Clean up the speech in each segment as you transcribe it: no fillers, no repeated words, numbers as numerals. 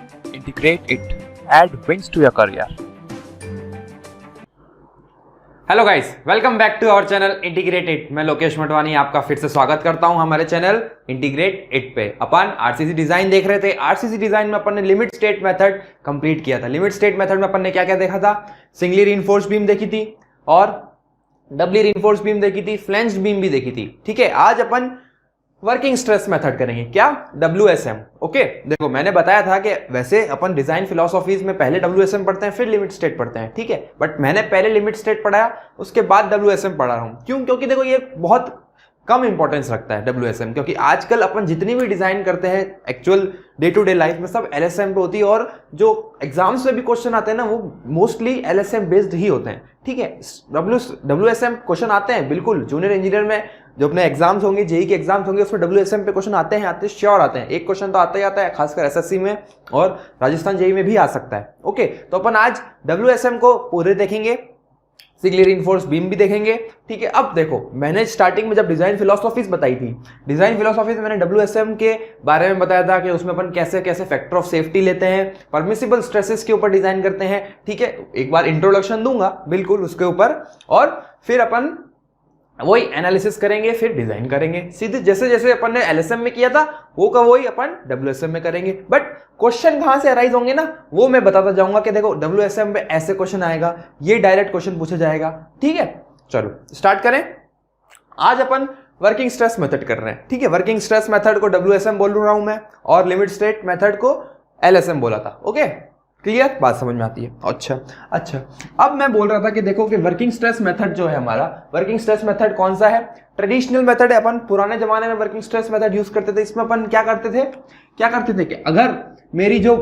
Integrate it. Add wings to your career. Hello guys, welcome back to our channel integrate it. मैं लोकेश मोटवानी आपका फिर से स्वागत करता हूं हमारे चैनल इंटीग्रेट इट पे। अपन आरसीसी डिजाइन देख रहे थे। आरसीसी डिजाइन में अपन ने लिमिट स्टेट मेथड कंप्लीट किया था। लिमिट स्टेट मेथड में अपन ने क्या क्या देखा था? सिंगली रीइंफोर्स्ड बीम देखी थी और डबली रीइंफोर्स्ड बीम देखी थी, फ्लैंज्ड बीम भी देखी थी। ठीक है, आज अपन वर्किंग स्ट्रेस मेथड करेंगे। क्या? WSM। ओके, देखो मैंने बताया था कि वैसे अपन डिजाइन फिलोसॉफीज में पहले WSM पढ़ते हैं फिर लिमिट स्टेट पढ़ते हैं। ठीक है, बट मैंने पहले लिमिट स्टेट पढ़ाया, उसके बाद WSM पढ़ा रहा हूं। क्यों? क्योंकि देखो ये बहुत कम इंपॉर्टेंस रखता है WSM, क्योंकि आजकल अपन जितनी भी डिजाइन करते हैं actual day to day life में सब LSM पे होती है, और जो एग्जाम्स में भी क्वेश्चन आते हैं ना वो मोस्टली LSM बेस्ड ही होते हैं। ठीक है, WSM क्वेश्चन आते हैं बिल्कुल। जूनियर इंजीनियर में जो अपने एग्जाम्स होंगे, जेई के एग्जाम्स होंगे, उसमें WSM पे क्वेश्चन आते हैं श्योर आते हैं। एक क्वेश्चन तो आता ही आता है, खासकर SSC में और राजस्थान जेई में भी आ सकता है। ओके, तो अपन आज WSM को पूरे देखेंगे, सिंगली रीइंफोर्स्ड बीम भी देखेंगे। ठीक है, अब देखो मैंने स्टार्टिंग में जब डिजाइन फिलोसॉफीज बताई थी, डिजाइन फिलोसॉफीज में मैंने WSM के बारे में बताया था कि उसमें अपन कैसे कैसे फैक्टर ऑफ सेफ्टी लेते हैं, परमिसिबल स्ट्रेसेस के ऊपर डिजाइन करते हैं। ठीक है, एक बार इंट्रोडक्शन दूंगा बिल्कुल उसके ऊपर, और फिर अपन वही एनालिसिस करेंगे, फिर डिजाइन करेंगे। सीधे जैसे जैसे अपन ने LSM में किया था वो का वही अपन WSM में करेंगे। बट क्वेश्चन कहां से अराइज होंगे ना वो मैं बताता जाऊंगा कि देखो WSM पे ऐसे क्वेश्चन आएगा, ये डायरेक्ट क्वेश्चन पूछा जाएगा। ठीक है, चलो स्टार्ट करें। आज अपन वर्किंग स्ट्रेस मेथड कर रहे हैं। ठीक है, वर्किंग स्ट्रेस मेथड को WSM बोल रहा हूं मैं, और लिमिट स्टेट मेथड को LSM बोला था। Okay, clear? बात समझ में आती है? अच्छा, अब मैं बोल रहा था कि देखो कि वर्किंग स्ट्रेस मेथड जो है हमारा, वर्किंग स्ट्रेस मेथड कौन सा है? ट्रेडिशनल मेथड है। अपन पुराने जमाने में वर्किंग स्ट्रेस मेथड यूज करते थे। इसमें अपन क्या करते थे कि अगर मेरी जो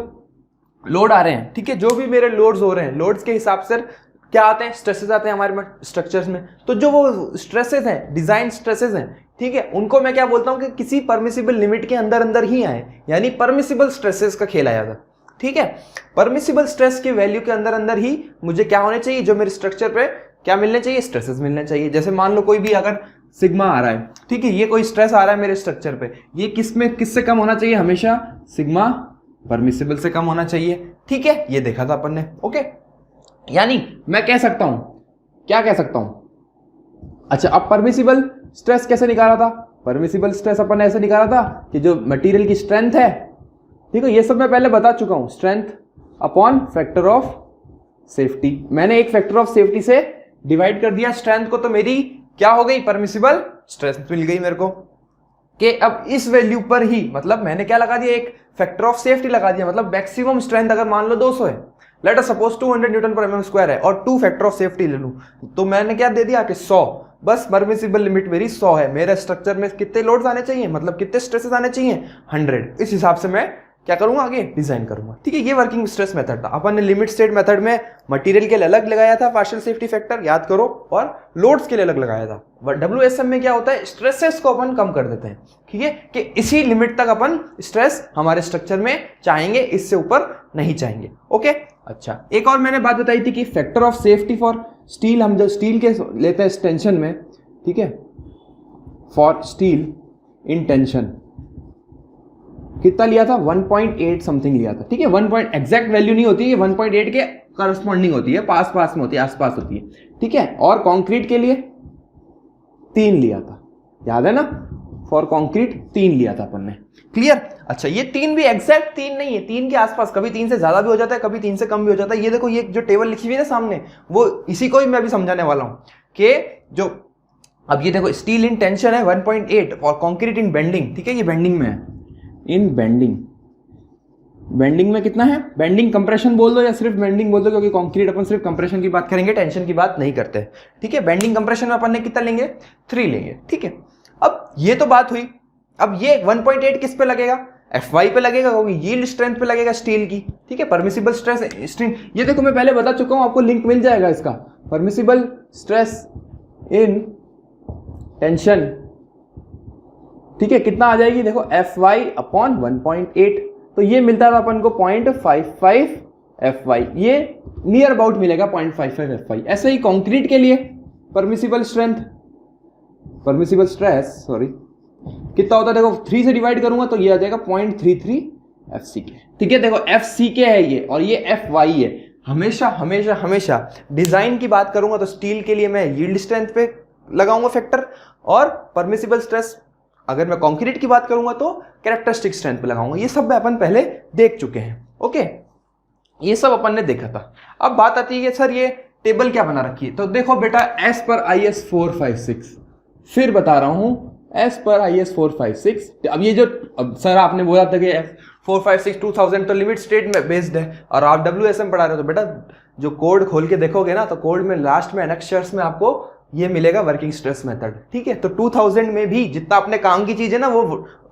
लोड आ रहे हैं, ठीक है, जो भी मेरे लोड्स हो रहे हैं, लोड्स के हिसाब से क्या आते हैं? स्ट्रेसेस आते हैं हमारे स्ट्रक्चर्स में। तो जो वो स्ट्रेसेस हैं, डिजाइन स्ट्रेसेस हैं, ठीक है, उनको मैं क्या बोलता हूं कि किसी परमिसिबल लिमिट के अंदर ही आए, यानी परमिसिबल स्ट्रेसेस का खेल आया था। ठीक है, परमिसिबल स्ट्रेस के वैल्यू के अंदर ही मुझे क्या होने चाहिए? जो मेरे स्ट्रक्चर पे क्या मिलने चाहिए? स्ट्रेसेस मिलने चाहिए। जैसे मान लो कोई भी अगर सिग्मा आ रहा है, ठीक है, ये कोई स्ट्रेस आ रहा है मेरे स्ट्रक्चर पे, ये किससे कम होना चाहिए? हमेशा सिग्मा परमिसिबल से कम होना चाहिए। ठीक है, ये देखा था अपन ने। ओके, यानी मैं कह सकता हूं, क्या कह सकता हूं? अच्छा, अब परमिसिबल स्ट्रेस कैसे निकाला था? परमिसिबल स्ट्रेस अपन ने ऐसे निकाला था कि जो मटेरियल की स्ट्रेंथ है, ठीक है, ये सब मैं पहले बता चुका हूं, strength upon factor of safety. मैंने एक फैक्टर ऑफ सेफ्टी से डिवाइड कर दिया स्ट्रेंथ को, तो मेरी क्या हो गई? परमिसिबल स्ट्रेस मिल गई मेरे को। कि अब इस वैल्यू पर ही, मतलब मैंने क्या लगा दिया? एक फैक्टर ऑफ सेफ्टी लगा दिया। मतलब मैक्सिमम स्ट्रेंथ अगर मान लो 200 है, लेट अस सपोज 200 न्यूटन पर mm स्क्वायर है, और 2 फैक्टर ऑफ सेफ्टी ले लूं, तो मैंने क्या दे दिया कि 100। बस परमिसिबल लिमिट मेरी 100 है। मेरे स्ट्रक्चर में कितने लोड्स आने चाहिए, मतलब कितने स्ट्रेसेस आने चाहिए? 100। इस हिसाब से मैं क्या करूंगा? आगे डिजाइन करूंगा। ठीक है, ये वर्किंग स्ट्रेस मेथड था। अपन ने लिमिट स्टेट मेथड में मटेरियल के लिए अलग लगाया था पार्शियल सेफ्टी फैक्टर, याद करो, और लोड्स के लिए अलग लगाया था। WSM में क्या होता है? स्ट्रेसेस को अपन कम कर देते हैं। ठीक है, कि इसी लिमिट तक अपन स्ट्रेस हमारे स्ट्रक्चर में चाहेंगे, इससे ऊपर नहीं चाहेंगे। ओके, अच्छा, एक और मैंने बात बताई थी कि factor of safety for steel, हम जो स्टील के लेते हैं टेंशन में, ठीक है, फॉर स्टील इन टेंशन कितना लिया था? 1.8 समथिंग लिया था। ठीक है, 1 पॉइंट एग्जैक्ट वैल्यू नहीं होती है, 1.8 के करस्पॉन्डिंग होती है, पास में होती है, आसपास होती है। ठीक है, और कंक्रीट के लिए 3 लिया था, याद है ना? फॉर कंक्रीट 3 लिया था अपन ने। क्लियर? अच्छा, ये 3 भी एग्जैक्ट 3 नहीं है, 3 के आसपास, कभी 3 से ज्यादा भी हो जाता है, कभी 3 से कम भी हो जाता है। ये देखो, ये जो टेबल लिखी हुई है ना सामने, वो इसी को ही मैं भी समझाने वाला हूं कि जो अब ये देखो स्टील इन टेंशन है 1.8 और कंक्रीट इन बेंडिंग, ठीक है, ये बेंडिंग में है। इन बेंडिंग में कितना है? बेंडिंग कंप्रेशन बोल दो या सिर्फ बेंडिंग बोल दो, क्योंकि कंक्रीट अपन सिर्फ कंप्रेशन की बात करेंगे, टेंशन की बात नहीं करते। ठीक है, बेंडिंग कंप्रेशन में अपन ने कितना लेंगे? 3 लेंगे। ठीक है, अब ये तो बात हुई। अब ये 1.8 किस पे लगेगा? FY पे लगेगा, क्योंकि यील्ड स्ट्रेंथ पे लगेगा स्टील की। ठीक है, परमिसिबल स्ट्रेस स्ट्रेंथ, ये देखो मैं पहले बता चुका हूं, आपको लिंक मिल जाएगा इसका। परमिसिबल स्ट्रेस इन टेंशन, ठीक है, कितना आ जाएगी? देखो FY अपॉन 1.8, तो ये मिलता है अपन को 0.55 FY, ये नियर अबाउट मिलेगा 0.55 FY। ऐसे ही कंक्रीट के लिए परमिसिबल स्ट्रेस कितना होता है? देखो 3 से डिवाइड करूंगा तो ये आ जाएगा 0.33 FCK, ठीक है। देखो FCK है ये और ये FY है। हमेशा हमेशा हमेशा डिजाइन की बात करूंगा तो स्टील के लिए मैं यील्ड स्ट्रेंथ पे लगाऊंगा फैक्टर, और परमिसिबल स्ट्रेस अगर मैं कंक्रीट की बात करूंगा तो कैरेक्टरिस्टिक स्ट्रेंथ पे लगाऊंगा। ये सब अपन पहले देख चुके हैं, ओके, ये सब अपन ने देखा था। अब बात आती है कि सर ये टेबल क्या बना रखी है, तो देखो बेटा एस पर IS 456, फिर बता रहा हूं एस पर IS 456। अब ये जो अब सर आपने बोला था कि 456 2000 तो लिमिट स्टेट में बेस्ड है और आप WSM पढ़ा रहे हो, तो बेटा जो कोड खोल के देखोगे ना तो कोड में लास्ट में एनेक्स्चर्स में आपको ये मिलेगा वर्किंग स्ट्रेस मेथड, ठीक है। तो 2000 में भी जितना अपने काम की चीज है ना वो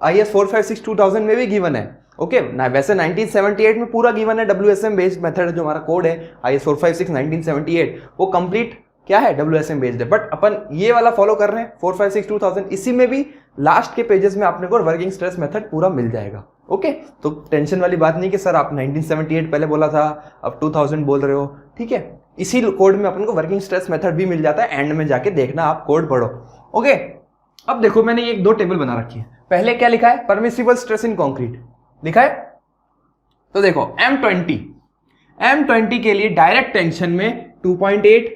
IS 456 2000 में भी गिवन है, ओके ना। वैसे 1978 में पूरा गिवन है WSM बेस्ड मेथड, जो हमारा कोड है IS 456 1978 वो कंप्लीट क्या है WSM बेस्ड है, बट अपन ये वाला फॉलो कर रहे हैं 456 2000। इसी में भी लास्ट के पेजेस में आपने को वर्किंग स्ट्रेस मेथड पूरा मिल जाएगा, ओके। तो टेंशन वाली बात नहीं कि सर आप 1978 पहले बोला था अब 2000 बोल रहे हो, ठीक है। इसी कोड में अपन को वर्किंग स्ट्रेस मेथड भी मिल जाता है, एंड में जाके देखना आप कोड पढ़ो, ओके। अब देखो मैंने एक दो टेबल बना रखी है। पहले क्या लिखा है, परमिसिबल स्ट्रेस इन कंक्रीट लिखा है। तो देखो M20 के लिए डायरेक्ट टेंशन में 2.8,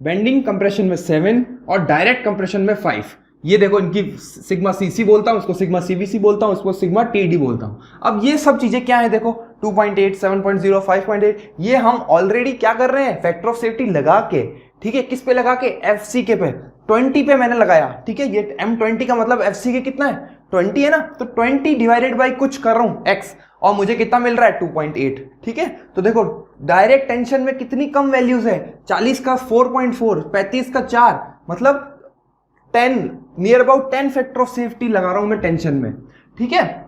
बेंडिंग कंप्रेशन में 7 और डायरेक्ट कंप्रेशन में 5। ये देखो इनकी सिग्मा CC बोलता हूं, उसको सिग्मा CBC बोलता हूं, उसको सिग्मा TD बोलता हूं। अब ये सब चीजें क्या है, देखो 2.8, 7.0, 5.8, ये हम ऑलरेडी क्या कर रहे हैं, फैक्टर ऑफ सेफ्टी लगा के, ठीक है। किस पे लगा के, FCK पे 20 पे मैंने लगाया, ठीक है। ये M20 का मतलब FCK कितना है, 20 है ना, तो 20 डिवाइडेड बाई कुछ कर रहा हूं X, और मुझे कितना मिल रहा है 2.8, ठीक है। तो देखो डायरेक्ट टेंशन में कितनी कम वैल्यूज है, 40 का 4.4, 35 का 4, मतलब 10 near about 10 factor of safety लगा रहा हूं मैं टेंशन में, ठीक है।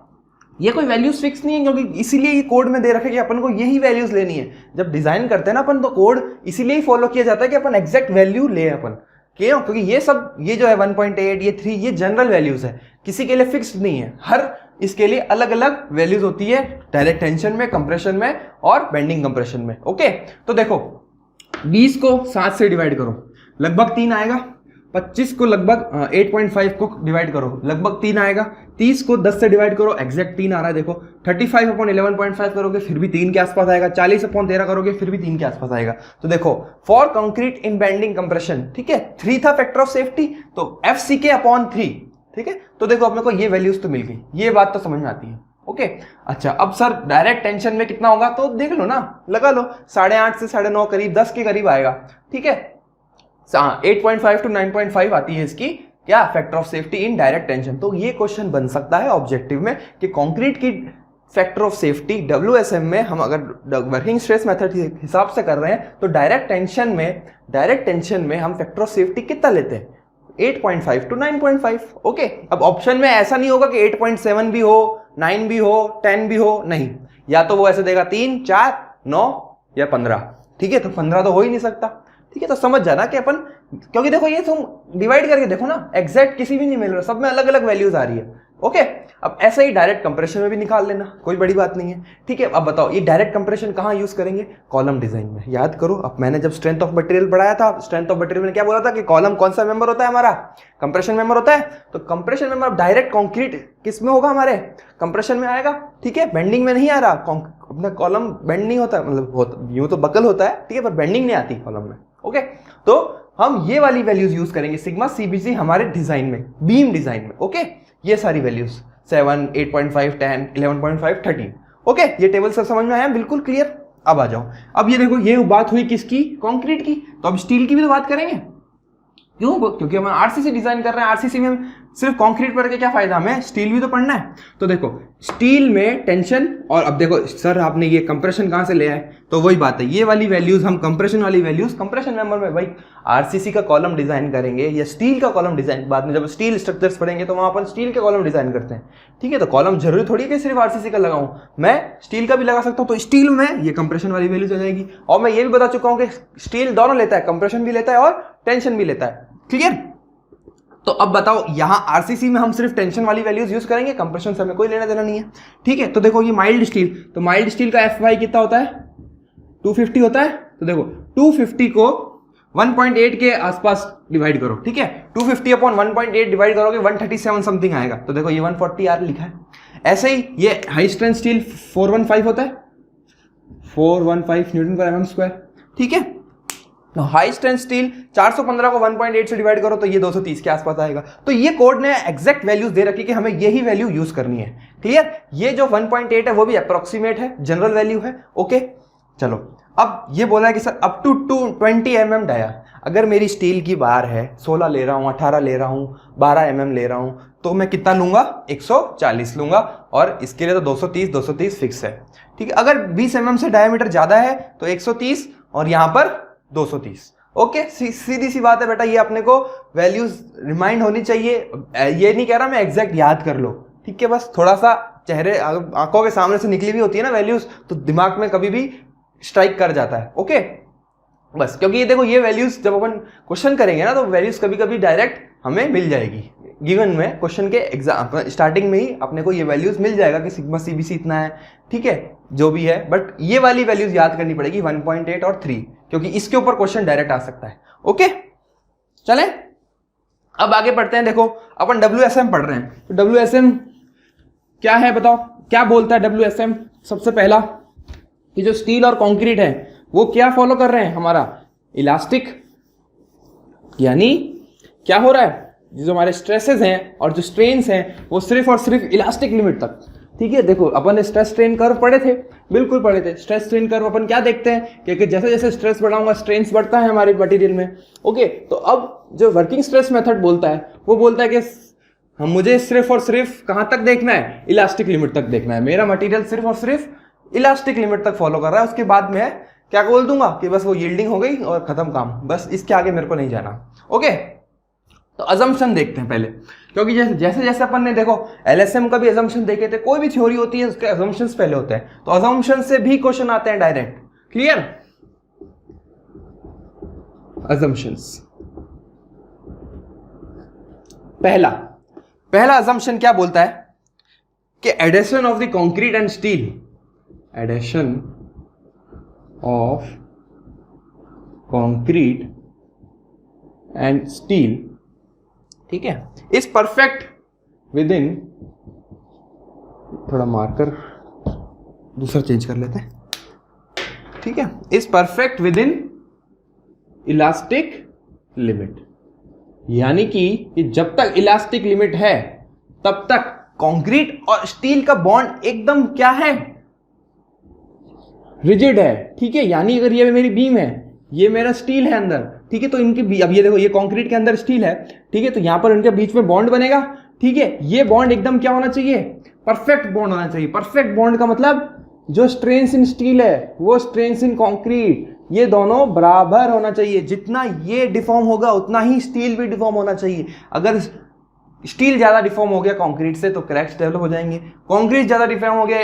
ये कोई वैल्यूज फिक्स नहीं है, क्योंकि इसीलिए ये कोड में दे रखे कि अपन को यही वैल्यूज लेनी है। जब डिजाइन करते हैं ना अपन तो कोड इसीलिए ही फॉलो किया जाता है कि अपन एग्जैक्ट वैल्यू ले अपन, क्यों, क्योंकि ये सब ये जो है 1.8 ये 3 ये जनरल वैल्यूज है, किसी के लिए फिक्स्ड नहीं है, हर इसके लिए अलग अलग वैल्यूज होती है डायरेक्ट टेंशन में, कंप्रेशन में और बेंडिंग कंप्रेशन में, ओके। तो देखो 20 को 7 से डिवाइड करो लगभग 3 आएगा, 25 को लगभग 8.5 को डिवाइड करो लगभग 3 आएगा, 30 को 10 से डिवाइड करो एग्जैक्ट 3 आ रहा है, देखो 35 अपॉन 11.5 करोगे फिर भी 3 के आसपास आएगा, 40 अपॉन 13 करोगे फिर भी 3 के आसपास आएगा। तो देखो for concrete in bending compression, ठीक है, 3 था फैक्टर ऑफ सेफ्टी, तो FCK अपॉन 3, ठीक है। तो देखो अपने को ये वैल्यूज तो मिल गई, ये बात तो समझ में आती है, ओके। अच्छा अब सर डायरेक्ट टेंशन में कितना होगा, तो देख लो ना, लगा लो 8.5 से 9.5 करीब 10 के करीब आएगा, ठीक है। 8.5 to 9.5 आती है इसकी क्या, factor of safety in direct tension. तो ये क्वेश्चन बन सकता है ऑब्जेक्टिव में कि कंक्रीट की फैक्टर ऑफ सेफ्टी WSM में हम अगर वर्किंग स्ट्रेस मेथड के हिसाब से कर रहे हैं तो डायरेक्ट टेंशन में हम फैक्टर ऑफ सेफ्टी कितना लेते हैं, 8.5 to 9.5, ओके। अब ऑप्शन में ऐसा नहीं होगा कि 8.7 भी हो, 9 भी हो, 10 भी हो, नहीं, या तो वो ऐसे देगा 3, 4, 9 या 15, ठीक है। तो 15 तो हो ही नहीं सकता, ठीक है। तो समझ जाना कि अपन, क्योंकि देखो ये तुम डिवाइड करके देखो ना, एग्जैक्ट किसी भी नहीं मिल रहा, सब में अलग अलग वैल्यूज आ रही है, ओके। अब ऐसा ही डायरेक्ट कंप्रेशन में भी निकाल लेना, कोई बड़ी बात नहीं है, ठीक है। अब बताओ ये डायरेक्ट कंप्रेशन कहाँ यूज करेंगे, कॉलम डिजाइन में। याद करो अब मैंने जब स्ट्रेंथ ऑफ मटेरियल पढ़ाया था, स्ट्रेंथ ऑफ मटेरियल में क्या बोला था कि कॉलम कौन सा मेंबर होता है हमारा, कंप्रेशन मेंबर होता है। तो कंप्रेशन मेंबर डायरेक्ट कंक्रीट किस में होगा, हमारे कंप्रेशन में आएगा, ठीक है। बेंडिंग में नहीं आ रहा, अपना कॉलम बेंड नहीं होता, मतलब यूं तो बकल होता है, ठीक है, पर बेंडिंग नहीं आती कॉलम में, ओके। तो हम ये वाली वैल्यूज यूज करेंगे सिग्मा CBC हमारे डिजाइन में, बीम डिजाइन में, ओके। ये सारी वैल्यूज 7, 8.5, 10, 11.5, 13, ओके। ये टेबल सब समझ में आया, बिल्कुल क्लियर। अब आ जाओ, अब ये देखो ये बात हुई किसकी, कंक्रीट की, तो अब स्टील की भी तो बात करेंगे, क्यों, क्योंकि हम RCC डिजाइन कर रहे हैं। RCC में सिर्फ कंक्रीट पढ़ के क्या फायदा, हमें स्टील भी तो पढ़ना है। तो देखो स्टील में टेंशन, और अब देखो सर आपने ये कंप्रेशन कहां से ले आए, तो वही बात है, ये वाली वैल्यूज हम कंप्रेशन वाली वैल्यूज कंप्रेशन मेंबर में भाई RCC का कॉलम डिजाइन करेंगे या स्टील का कॉलम डिजाइन, बाद में जब स्टील स्ट्रक्चर्स पढ़ेंगे तो वहां अपन स्टील के कॉलम डिजाइन करते हैं, ठीक है। तो कॉलम जरूरी थोड़ी कि सिर्फ RCC का लगाऊं, मैं स्टील का भी लगा सकता हूं। तो स्टील में ये कंप्रेशन वाली वैल्यूज आ जाएगी, और मैं ये भी बता चुका हूं कि स्टील दोनों लेता है, कंप्रेशन भी लेता है और टेंशन भी लेता है, क्लियर। तो अब बताओ यहां RCC में हम सिर्फ टेंशन वाली वैल्यूज यूज करेंगे, कंप्रेशन से हमें कोई लेना देना नहीं है, ठीक है। तो देखो ये माइल्ड स्टील, तो माइल्ड स्टील का FY कितना होता है, 250 होता है। तो देखो 250 को 1.8 के आसपास डिवाइड करो, ठीक है। 250 अपॉन 1.8 डिवाइड करोगे 137 समथिंग आएगा। तो देखो ये 140 यार लिखा है। ऐसे ही ये हाई स्ट्रेंथ स्टील 415 होता है, 415 न्यूटन पर mm स्क्वायर, ठीक है। तो हाई स्ट्रेंथ स्टील 415 को 1.8 से डिवाइड करो तो ये 230 के आसपास आएगा। तो ये कोड ने एग्जैक्ट वैल्यूज दे रखी कि हमें यही वैल्यू यूज करनी है, क्लियर। ये जो 1.8 है वो भी अप्रोक्सीमेट है, जनरल वैल्यू है, ओके। चलो अब ये बोला है कि sir up to 20 mm dia, अगर मेरी स्टील की बार है 16 ले रहा हूं, 18 ले रहा हूं, 12 mm ले रहा हूं, तो मैं कितना लूंगा, 140 लूंगा, और इसके लिए तो 230 फिक्स है, ठीक है। अगर 20 mm से डायमीटर ज्यादा है तो 130 और यहां पर 230, ओके। सीधी सी बात है बेटा, ये अपने को वैल्यूज रिमाइंड होनी चाहिए। ये नहीं कह रहा मैं एग्जैक्ट याद कर लो, ठीक है, बस थोड़ा सा चेहरे आंखों के सामने से निकली हुई होती है ना वैल्यूज, तो दिमाग में कभी भी स्ट्राइक कर जाता है, ओके। बस क्योंकि ये देखो, ये वैल्यूज जब अपन क्वेश्चन करेंगे ना तो वैल्यूज कभी कभी डायरेक्ट हमें मिल जाएगी गिवन में, क्वेश्चन के एग्जाम स्टार्टिंग में ही अपने को ये वैल्यूज मिल जाएगा कि सिग्मा सीबीसी इतना है, ठीक है, जो भी है। बट ये वाली वैल्यूज याद करनी पड़ेगी 1.8 और 3, क्योंकि इसके ऊपर क्वेश्चन डायरेक्ट आ सकता है, ओके। चलें अब आगे पढ़ते हैं। देखो अपन WSM पढ़ रहे हैं, तो WSM क्या है बताओ, क्या बोलता है WSM। सबसे पहला कि जो स्टील और कंक्रीट है वो क्या फॉलो कर रहे हैं, हमारा इलास्टिक, यानी क्या हो रहा है, जो हमारे स्ट्रेसेस हैं और जो स्ट्रेन्स हैं वो सिर्फ और सिर्फ इलास्टिक लिमिट तक, ठीक है। देखो अपन ने स्ट्रेस स्ट्रेन कर्व पढ़े थे, बिल्कुल पढ़े थे। स्ट्रेस स्ट्रेन कर्व अपन क्या देखते हैं कि जैसे जैसे स्ट्रेस बढ़ाऊंगा स्ट्रेन्स बढ़ता है हमारे मटेरियल में, ओके। तो अब जो वर्किंग स्ट्रेस मेथड बोलता है वो बोलता है कि मुझे सिर्फ और सिर्फ कहां तक देखना है, इलास्टिक लिमिट तक देखना है। मेरा मटेरियल सिर्फ और सिर्फ इलास्टिक लिमिट तक फॉलो कर रहा है, उसके बाद में क्या बोल दूंगा कि बस वो यील्डिंग हो गई और खत्म काम, बस इसके आगे मेरे को नहीं जाना, ओके। तो अजम्पशन देखते हैं पहले, क्योंकि जैसे जैसे अपन ने देखो LSM का भी अजम्पशन देखे थे, कोई भी थ्योरी होती है उसके अजम्पशंस पहले होते हैं, तो अजम्पशन से भी क्वेश्चन आते हैं डायरेक्ट, क्लियर। अजम्पशंस, पहला अजम्पशन क्या बोलता है कि addition of the concrete and steel, addition of concrete and steel, ठीक है, इज परफेक्ट विद इन, थोड़ा मार्कर दूसरा चेंज कर लेते हैं, ठीक है, is perfect with in elastic limit, यानी कि जब तक इलास्टिक लिमिट है तब तक कंक्रीट और स्टील का बॉन्ड एकदम क्या है, रिजिड है, ठीक है। यानी अगर ये मेरी बीम है, ये मेरा स्टील है अंदर, ठीक है, तो इनके अब ये देखो ये कंक्रीट के अंदर स्टील है, ठीक है, तो यहां पर इनके बीच में बॉन्ड बनेगा, ठीक है। ये बॉन्ड एकदम क्या होना चाहिए, परफेक्ट बॉन्ड होना चाहिए। परफेक्ट बॉन्ड का मतलब जो स्ट्रेन्स इन स्टील है वो स्ट्रेन्स इन कंक्रीट, ये दोनों बराबर होना चाहिए। जितना ये डिफॉर्म होगा उतना ही स्टील भी डिफॉर्म होना चाहिए। अगर स्टील ज्यादा डिफॉर्म हो गया कंक्रीट से तो क्रैक्स डेवलप हो जाएंगे, कंक्रीट ज्यादा डिफॉर्म हो गया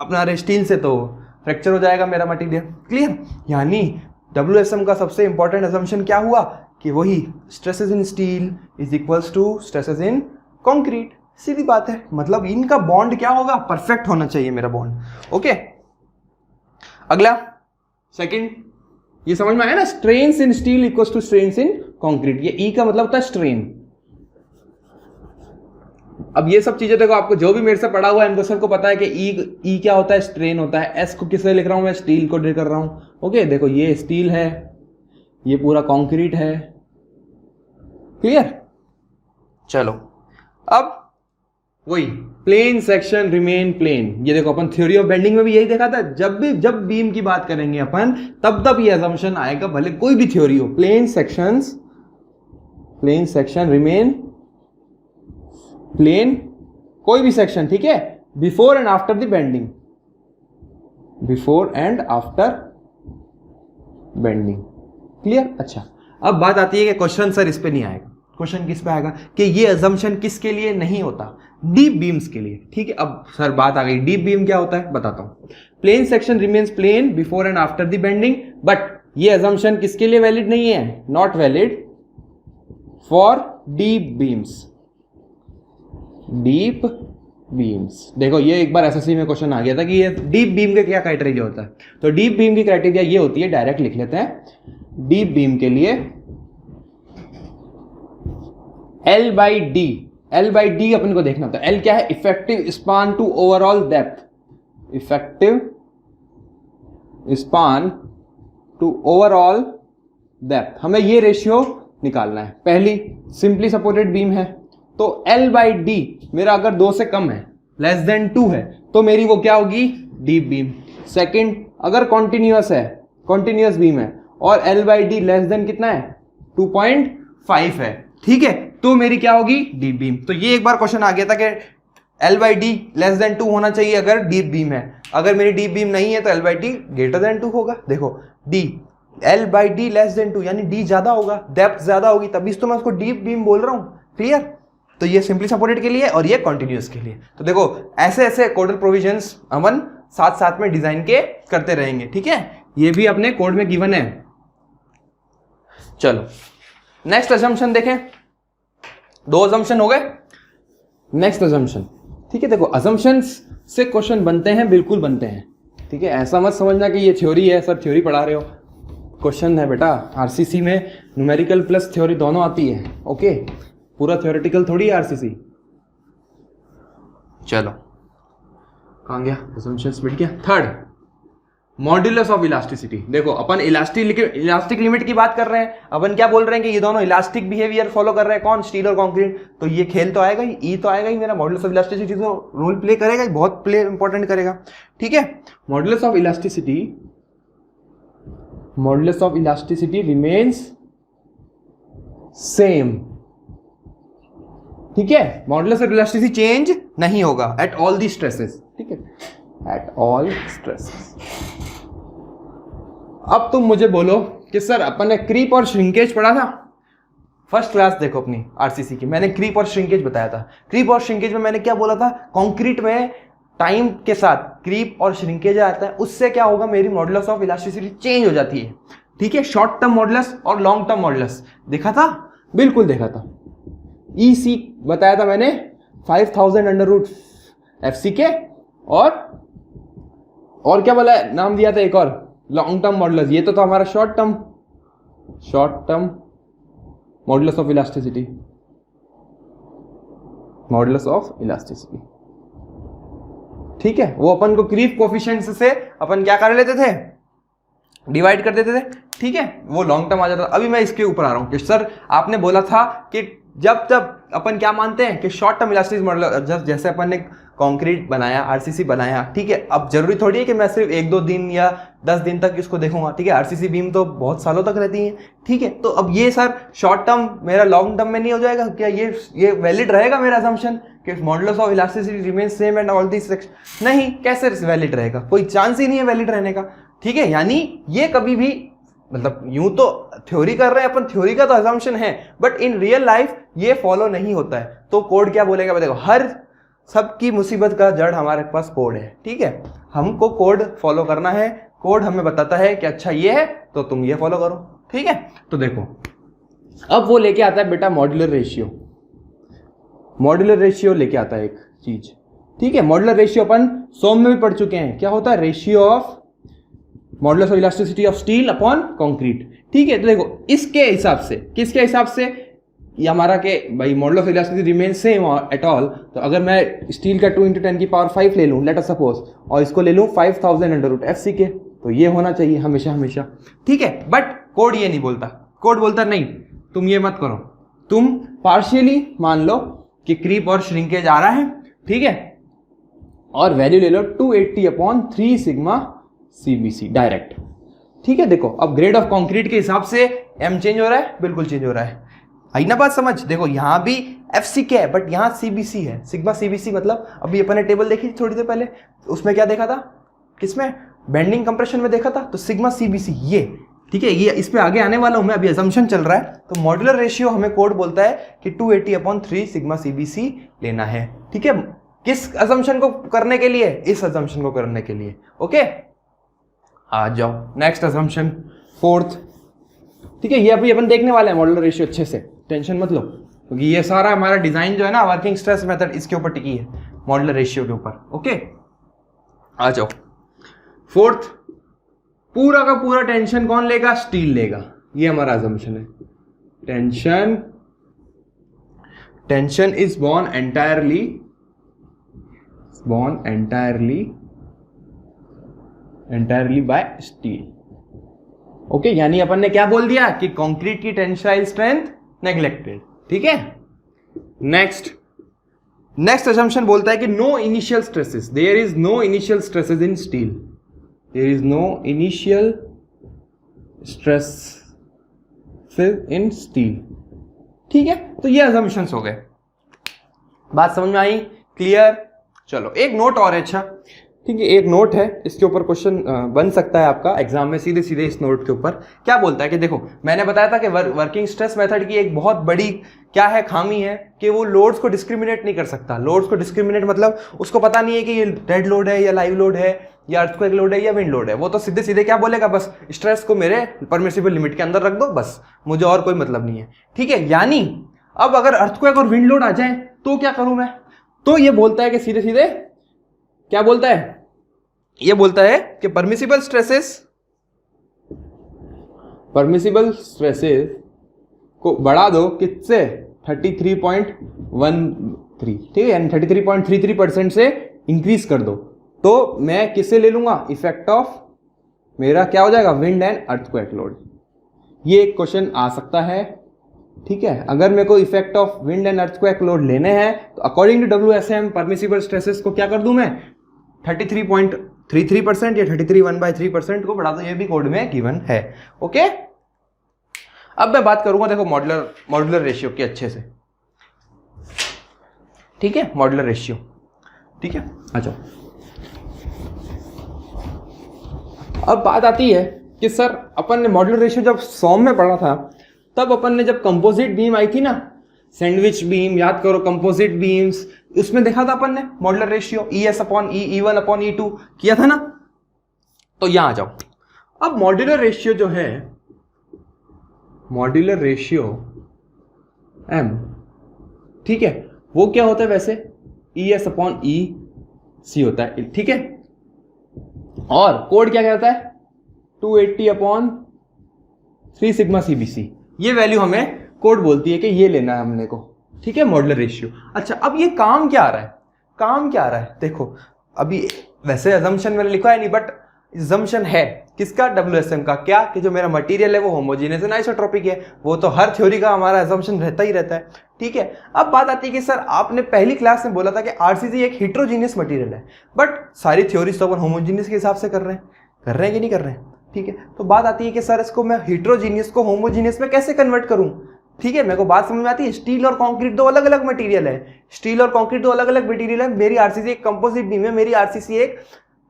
अपना स्टील से तो फ्रैक्चर हो जाएगा मेरा मटेरियल, क्लियर। यानी WSM का सबसे इंपॉर्टेंट असम्पशन क्या हुआ कि वही stresses in steel is equals to stresses in concrete, सीधी बात है। मतलब इनका बॉन्ड क्या होगा, परफेक्ट होना चाहिए मेरा बॉन्ड, ओके। अगला सेकंड, ये समझ में आया ना, strains in steel equals to strains in concrete, ये ई का मतलब होता है स्ट्रेन। अब ये सब चीजें देखो, आपको जो भी मेरे से पढ़ा हुआ है इनको सबको पता है कि ई क्या होता है, स्ट्रेन होता है। एस को किससे लिख रहा हूं मैं, स्टील को डील कर रहा हूं, ओके। देखो ये स्टील है, ये पूरा कंक्रीट है, क्लियर। चलो अब वही प्लेन सेक्शन रिमेन प्लेन, ये देखो अपन थ्योरी ऑफ बेंडिंग में भी यही देखा था। जब बीम की बात करेंगे अपन तब ये असम्पशन आएगा, भले कोई भी थ्योरी हो। प्लेन सेक्शन रिमेन प्लेन, कोई भी सेक्शन, ठीक है, before and after the bending, before and after bending, clear. अच्छा अब बात आती है कि क्वेश्चन सर इस पे नहीं आएगा, क्वेश्चन किस पे आएगा कि ये अजम्पशन किसके लिए नहीं होता, डीप बीम्स के लिए, ठीक है। अब सर बात आ गई, डीप बीम क्या होता है बताता हूं। Plane section remains plane before and after the bending, but ये अजम्पशन किसके लिए वैलिड नहीं है, not valid for deep beams. Deep beams, देखो ये एक बार एसएससी में क्वेश्चन आ गया था कि ये डीप बीम के क्या क्राइटेरिया होता है। तो डीप बीम की क्राइटेरिया ये होती है, डायरेक्ट लिख लेते हैं। डीप बीम के लिए L/D L बाई डी अपन को देखना था। L क्या है? Effective span to overall depth, effective span to overall depth, हमें ये रेशियो निकालना है। पहली सिंपली सपोर्टेड बीम है तो L बाई डी मेरा अगर 2 से कम है, लेस देन 2 है, तो मेरी वो क्या होगी? Deep beam. सेकंड, अगर कॉन्टिन्यूअस है, कॉन्टिन्यूअस बीम है और L by D less than कितना है? 2.5 है, ठीक है, तो मेरी क्या होगी? Deep beam. तो ये एक बार क्वेश्चन आ गया था कि L by D less than 2 होना चाहिए अगर डीप बीम है। अगर मेरी डीप बीम नहीं है तो L by D greater than 2 होगा। देखो D, L by D less than 2 यानी डी ज्यादा होगा, डेप्थ ज्यादा होगी, तभी तो मैं उसको डीप बीम बोल रहा हूं। क्लियर? तो ये सिंपली सपोर्टेड के लिए और ये कॉन्टिन्यूअस के लिए। तो देखो ऐसे ऐसे कोडल प्रोविजंस अपन साथ साथ में डिजाइन के करते रहेंगे, ठीक है, ये भी अपने कोड में गिवन है। चलो नेक्स्ट अजम्पशन देखें। 2 अजम्पशन हो गए, नेक्स्ट अजम्पशन, ठीक है। देखो अजम्पशंस से क्वेश्चन बनते हैं, बिल्कुल बनते हैं, ठीक है। ऐसा मत समझना कि ये थ्योरी है, सर थ्योरी पढ़ा रहे हो। क्वेश्चन है बेटा, आरसीसी में न्यूमेरिकल प्लस थ्योरी दोनों आती है, ओके, पूरा थ्योरेटिकल थोड़ी है आरसीसी। चलो कहाँ गया? असम्पशंस मिट गया। Third, modulus of elasticity. देखो अपन इलास्टिक लिमिट की बात कर रहे हैं, अपन क्या बोल रहे हैं कि ये दोनों इलास्टिक बिहेवियर फॉलो कर रहे हैं, कौन? स्टील और कंक्रीट। तो ये खेल तो आएगा ही, ई तो आएगा ही, मेरा मॉड्यूलस ऑफ इलास्टिसिटी तो रोल प्ले करेगा ही, बहुत प्ले इंपॉर्टेंट करेगा, ठीक है। Modulus of elasticity, modulus of elasticity remains same, ठीक है। मॉड्यूलस ऑफ इलास्टिसिटी चेंज नहीं होगा एट ऑल दी स्ट्रेसेस, ठीक है, एट ऑल स्ट्रेसेस। अब तुम मुझे बोलो कि सर अपन ने क्रीप और श्रिंकेज पढ़ा था फर्स्ट क्लास, देखो अपनी आरसीसी की, मैंने क्रीप और श्रिंकेज बताया था। क्रीप और श्रिंकेज में मैंने क्या बोला था? कंक्रीट में टाइम के साथ क्रीप और श्रिंकेज आता है, उससे क्या होगा? मेरी मॉड्यूलस ऑफ इलास्टिसिटी चेंज हो जाती है, ठीक है। शॉर्ट टर्म मॉड्यूलस और लॉन्ग टर्म मॉड्यूलस देखा था, बिल्कुल देखा था। EC बताया था मैंने 5000 अंडर रूट FCK, और क्या बोला है? नाम दिया था एक और, लॉन्ग टर्म मॉड्यूलस। ये तो था हमारा short term modulus of elasticity, modulus of elasticity, ठीक है। वो अपन को क्रीप कोफिशिएंट से अपन क्या कर लेते थे? डिवाइड कर देते थे, ठीक है, वो लॉन्ग टर्म आ जाता था। अभी मैं इसके ऊपर आ रहा हूं कि सर आपने बोला था कि जब अपन क्या मानते हैं कि शॉर्ट टर्म इलास्टिक मॉडल, जैसे अपन ने कंक्रीट बनाया, आरसीसी बनाया, ठीक है। अब जरूरी थोड़ी है कि मैं सिर्फ 1-2 दिन या 10 दिन तक इसको देखूंगा, ठीक है। आरसीसी बीम तो बहुत सालों तक रहती है, ठीक है। तो अब ये सर शॉर्ट टर्म मेरा लॉन्ग टर्म में नहीं हो जाएगा क्या? ये वैलिड रहेगा मेरा असम्पशन कि modulus of elasticity remains same and all this? नहीं, कैसे वैलिड रहेगा? कोई चांस ही नहीं है वैलिड रहने का, ठीक है। यानी ये कभी भी, मतलब यूं तो थ्योरी कर रहे हैं अपन, थ्योरी का तो असम्पशन है, बट इन रियल लाइफ ये फॉलो नहीं होता है। तो कोड क्या बोलेगा? देखो हर सबकी मुसीबत का जड़ हमारे पास कोड है, ठीक है। हमको कोड फॉलो करना है, कोड हमें बताता है कि अच्छा ये है तो तुम ये फॉलो करो, ठीक है। तो देखो अब वो लेके आता है बेटा मॉड्यूलर रेशियो, मॉड्यूलर रेशियो लेके आता है एक चीज, ठीक है। मॉड्यूलर रेशियो अपन सोम में भी पढ़ चुके हैं, क्या होता है? Ratio of modulus of elasticity of steel upon concrete, ठीक है। तो देखो इसके हिसाब से, किसके हिसाब से? ये हमारा के भाई modulus of elasticity remain same at all. तो अगर मैं स्टील का 2 × 10⁵ ले लूँ, लेट अस सपोज, और इसको ले लूँ 5000 अंडर रूट FCK, तो ये होना चाहिए हमेशा हमेशा, ठीक है। बट कोड ये नहीं बोलता, कोड बोलता नहीं तुम ये मत करो, तुम पार्शियली मान लो कि क्रीप और श्रिंकेज आ रहा है, ठीक है, और वैल्यू ले लो 280/3 सिग्मा CBC डायरेक्ट, ठीक है। देखो अब ग्रेड ऑफ कंक्रीट के हिसाब से M चेंज हो रहा है, बिल्कुल चेंज हो रहा है, आई ना बात समझ? देखो यहां भी FCK है बट यहां CBC है, सिग्मा CBC। मतलब अभी अपन ने टेबल देखी थी थोड़ी देर पहले, उसमें क्या देखा था? किसमें? बेंडिंग कंप्रेशन में देखा था, तो सिग्मा CBC ये, ठीक है। ये इस पे आगे आने वाला हूं मैं, अभी असम्पशन चल रहा है। तो मॉड्यूलर रेशियो हमें कोड बोलता है कि 280/3 सिग्मा CBC लेना है, ठीक है। किस असम्पशन को करने के लिए? इस असम्पशन को करने के लिए, ओके। आ जाओ नेक्स्ट असम्पशन, फोर्थ, ठीक है। ये अभी अपन देखने वाले हैं मॉड्यूलर रेशियो, अच्छे से टेंशन मत लो, क्योंकि ये सारा हमारा डिजाइन जो है ना, वर्किंग स्ट्रेस मेथड, इसके ऊपर टिकी है, मॉड्यूलर रेशियो के ऊपर, ओके। आ जाओ फोर्थ, पूरा का पूरा टेंशन कौन लेगा? स्टील लेगा, ये हमारा असम्पशन है। Tension is born entirely by steel. Okay, यानी अपन ने क्या बोल दिया कि कंक्रीट की टेंसाइल स्ट्रेंथ नेग्लेक्टेड. ठीक है. नेक्स्ट असम्पशन बोलता है कि no initial stresses, there is no initial stresses in steel. There is no initial stress in steel. ठीक है. तो ये असम्पशंस हो गए. बात समझ में आई? क्लियर? चलो एक नोट और है. अच्छा ठीक है, एक नोट है, इसके ऊपर क्वेश्चन बन सकता है आपका एग्जाम में सीधे सीधे. इस नोट के ऊपर क्या बोलता है कि देखो, मैंने बताया था कि वर्किंग स्ट्रेस मेथड की एक बहुत बड़ी क्या है, खामी है कि वो लोड्स को डिस्क्रिमिनेट नहीं कर सकता. लोड्स को डिस्क्रिमिनेट मतलब उसको पता नहीं है कि ये डेड लोड है या लाइव लोड है या अर्थक्वेक लोड है या विंड लोड है. वो तो सीधे सीधे क्या बोलेगा, बस स्ट्रेस को मेरे परमिसिबल लिमिट के अंदर रख दो, बस मुझे और कोई मतलब नहीं है. ठीक है. यानी अब अगर अर्थक्वेक और विंड लोड आ जाए तो क्या करूं मैं? तो ये बोलता है कि सीधे सीधे क्या बोलता है, ये बोलता है कि परमिसिबल स्ट्रेसेस को बढ़ा दो किससे, 33.13. ठीक है, यानी 33.33% से इंक्रीज कर दो. तो मैं किससे ले लूंगा, इफेक्ट ऑफ मेरा क्या हो जाएगा, विंड एंड अर्थक्वेक लोड. ये एक क्वेश्चन आ सकता है. ठीक है. अगर मेरे को effect of wind and earthquake load लेने हैं तो according to WSM permissible stresses को क्या कर दूं मैं, 33.33% या 33.13% को बढ़ा दो. ये भी कोड में गिवन है. ओके. अब मैं बात करूंगा देखो मॉड्यूलर रेशियो की अच्छे से. ठीक है, मॉड्यूलर रेशियो. ठीक है. अच्छा, अब बात आती है कि सर अपन ने मॉड्यूलर रेशियो जब सॉम में पढ़ा था, तब अपन ने जब कंपोजिट बीम आई थी ना, सैंडविच बीम, याद करो कंपोजिट बीम्स, उसमें देखा था अपन ने मॉड्यूलर रेशियो ES/E, E1/E2 किया था ना. तो यहां आ जाओ. अब मॉड्यूलर रेशियो जो है, मॉड्यूलर रेशियो M, ठीक है, वो क्या होता है वैसे, ES/EC होता है. ठीक है. और कोड क्या कहता है, 280/3 सिग्मा CBC. ये वैल्यू हमें कोड बोलती है कि ये लेना है हमने को. ठीक है, मॉड्यूलर रेशियो. अच्छा, अब ये काम क्या आ रहा है, देखो अभी वैसे अजम्पशन मैंने लिखा है नहीं, बट अजम्पशन है किसका, WSM का. क्या कि जो मेरा मटेरियल है वो होमोजेनियस एंड आइसोट्रोपिक है. वो तो हर थ्योरी का हमारा अजम्पशन रहता ही रहता है. ठीक है. अब बात आती है कि सर आपने पहली क्लास में बोला था कि RCC एक हिट्रोजीनियस मटेरियल है, बट सारी थ्योरीज तो अपन होमोजीनियस के हिसाब से कर रहे हैं कि नहीं कर रहे हैं. ठीक है. तो बात आती है कि सर इसको मैं हिट्रोजीनियस को होमोजीनियस में कैसे कन्वर्ट करूं. ठीक है, मेरे को बात समझ में आती है. स्टील और कंक्रीट दो अलग अलग मटेरियल है, मेरी RCC एक कंपोजिट बीम है, मेरी RCC एक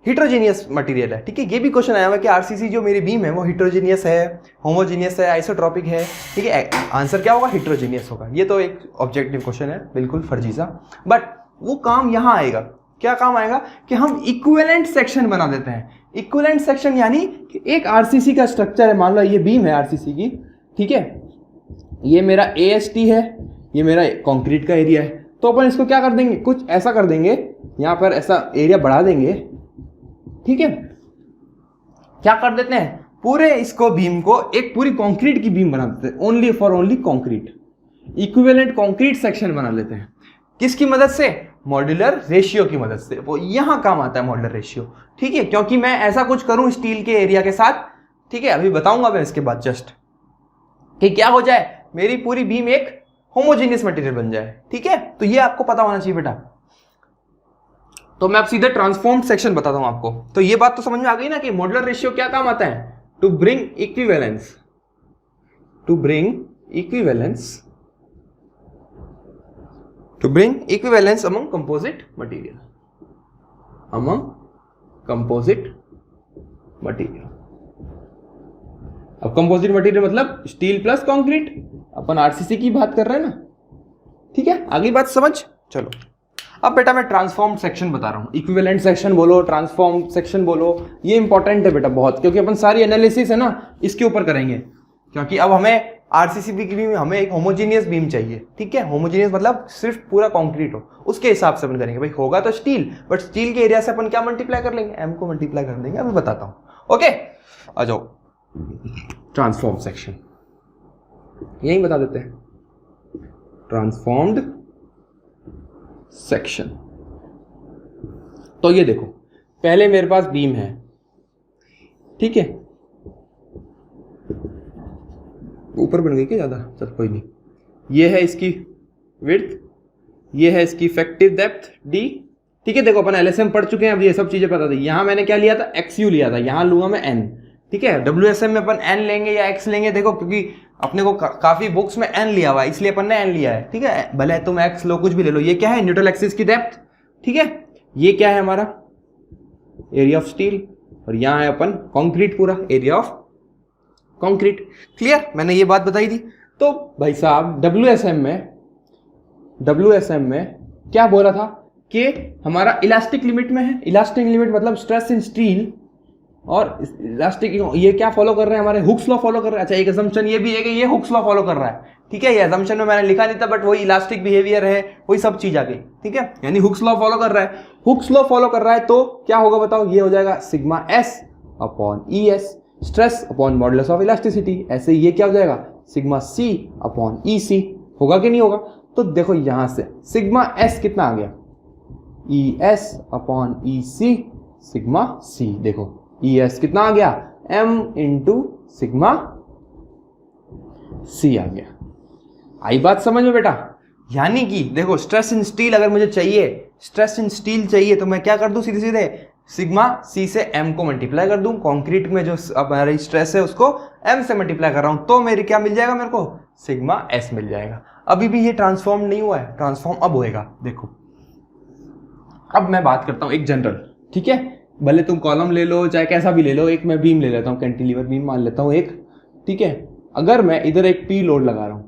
हिट्रोजीनियस मटेरियल है. ठीक है. ये भी क्वेश्चन आया हुआ है कि RCC जो मेरी बीम है वो हिट्रोजीनियस है, होमोजीनियस है, आइसोट्रोपिक है. ठीक है. आंसर क्या होगा, हिट्रोजीनियस होगा. ये तो एक ऑब्जेक्टिव क्वेश्चन है, बिल्कुल फर्जी सा, बट वो काम यहां आएगा. क्या काम आएगा कि हम इक्विवेलेंट सेक्शन बना देते हैं. इक्विवेलेंट सेक्शन यानी कि एक RCC का स्ट्रक्चर है, मान लो ये बीम है RCC की. ठीक है. ये मेरा AST है, ये मेरा कंक्रीट का एरिया है. तो अपन इसको क्या कर देंगे, कुछ ऐसा कर देंगे, यहां पर ऐसा एरिया बढ़ा देंगे. ठीक है. क्या कर देते हैं, पूरे इसको बीम को एक पूरी कंक्रीट की बीम बना देते हैं, only for only concrete. Equivalent concrete section बना लेते हैं. किसकी मदद से, मॉड्यूलर रेशियो की मदद से. वो यहां काम आता है मॉड्यूलर रेशियो. ठीक है. क्योंकि मैं ऐसा कुछ करूं स्टील के एरिया के साथ. ठीक है. अभी बताऊंगा मैं इसके बाद जस्ट कि क्या हो जाए, मेरी पूरी बीम एक होमोजेनियस मटेरियल बन जाए. ठीक है. तो ये आपको पता होना चाहिए बेटा. तो मैं अब सीधे ट्रांसफॉर्म्ड सेक्शन बताता हूं आपको. तो ये बात तो समझ में आ गई ना कि मॉड्यूलर रेशियो क्या काम आता है, to bring equivalence among composite material. अब कंपोजिट मटेरियल मतलब स्टील प्लस कंक्रीट. अपन RCC की बात कर रहे हैं ना. ठीक है. आगे बात समझ. चलो अब बेटा मैं ट्रांसफॉर्म्ड सेक्शन बता रहा हूं. इक्विवेलेंट सेक्शन बोलो, ट्रांसफॉर्म्ड सेक्शन बोलो, ये इंपॉर्टेंट है बेटा बहुत, क्योंकि अपन सारी एनालिसिस है ना इसके ऊपर करेंगे. क्योंकि अब हमें RCC की बीम, हमें एक होमोजीनियस बीम चाहिए. ठीक है. होमोजीनियस मतलब सिर्फ पूरा कंक्रीट हो, उसके हिसाब से अपन करेंगे. भाई होगा तो स्टील, बट स्टील के एरिया से अपन क्या मल्टीप्लाई कर लेंगे, M को मल्टीप्लाई कर देंगे. अभी बताता हूं. ओके. आ जाओ. ट्रांसफॉर्म सेक्शन यही बता देते हैं. Transformed section. तो ये देखो, पहले मेरे पास बीम है, ठीक है, ऊपर बन गई क्या ज़्यादा, चल कोई नहीं। ये है इसकी विड्थ, ये है इसकी इफेक्टिव डेप्थ डी, ठीक है। देखो अपन एलएसएम पढ़ चुके हैं, अब ये सब चीजें पता थी। यहां मैंने क्या लिया था, एक्सयू लिया था, यहां लूंगा मैं एन, ठीक है। डब्ल्यूएसएम में अपन एन लेंगे या एक्स लेंगे, देखो क्योंकि अपने को काफी बुक्स में एन लिया हुआ है, इसलिए अपन ने एन लिया है, ठीक है। भले तुम एक्स लो, कुछ भी ले लो। ये क्या है, न्यूट्रल एक्सिस की डेप्थ, ठीक है। ये क्या है हमारा एरिया ऑफ स्टील, और यहां है अपन कंक्रीट, पूरा एरिया ऑफ कंक्रीट। क्लियर, मैंने ये बात बताई थी। तो भाई साहब डब्ल्यूएसएम में क्या बोला था कि हमारा इलास्टिक लिमिट में है। इलास्टिक लिमिट मतलब स्ट्रेस इन स्टील, और इलास्टिक ये क्या फॉलो कर रहे हैं, हमारे हुक्स लॉ फॉलो कर रहे हैं। अच्छा, एक असम्पशन ये भी है कि ये हुक्स लॉ फॉलो कर रहा है, ठीक है। ये असम्पशन में मैंने लिखा नहीं था, बट वही इलास्टिक बिहेवियर है, वही सब चीज आ गई, ठीक है। यानी हुक्स लॉ फॉलो कर रहा है। हुक्स लॉ फॉलो कर रहा है तो क्या होगा बताओ, ये हो जाएगा sigma S upon E S, stress upon modulus of elasticity. ऐसे ये क्या हो जाएगा, सिग्मा सी अपॉन ई सी। होगा कि नहीं होगा? तो देखो यहां से सिग्मा एस कितना आ गया, ई एस अपॉन ई सी सिग्मा सी। देखो ई एस कितना आ गया, एम इंटू सिग्मा सी आ गया। आई बात समझ में बेटा? यानी कि देखो स्ट्रेस इन स्टील अगर मुझे चाहिए, स्ट्रेस इन स्टील चाहिए, तो मैं क्या कर दूं, सीधे सीधे सिग्मा सी से एम को मल्टीप्लाई कर दूं। कंक्रीट में जो हमारी स्ट्रेस है उसको एम से मल्टीप्लाई कर रहा हूं, तो मेरी क्या मिल जाएगा, मेरे को सिग्मा एस मिल जाएगा। अभी भी ये ट्रांसफॉर्म नहीं हुआ है, ट्रांसफॉर्म अब होएगा। देखो अब मैं बात करता हूं एक जनरल, ठीक है। भले तुम कॉलम ले लो चाहे कैसा भी ले लो, एक मैं बीम ले लेता हूं, कैंटिलीवर बीम मान लेता हूं एक, ठीक है। अगर मैं इधर एक पी लोड लगा रहा हूं,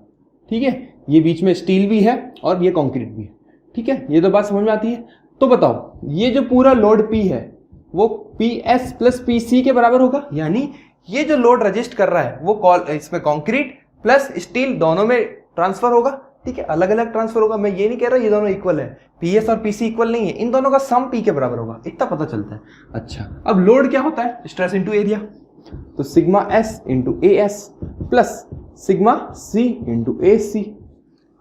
ठीक है, ये बीच में स्टील भी है और ये कंक्रीट भी है, ठीक है। ये तो बात समझ में आती है। तो बताओ ये जो पूरा लोड पी है वो P S plus P C के बराबर होगा। यानी ये जो लोड रजिस्ट कर रहा है वो इसमें कंक्रीट प्लस स्टील दोनों में ट्रांसफर होगा, ठीक है। अलग अलग ट्रांसफर होगा, मैं ये नहीं कह रहा ये दोनों इक्वल है, पीएस और पीसी इक्वल नहीं है, इन दोनों का सम पी के बराबर होगा, इतना पता चलता है। अच्छा, अब लोड क्या होता है, स्ट्रेस इनटू एरिया। तो sigma S into A S plus sigma C into A C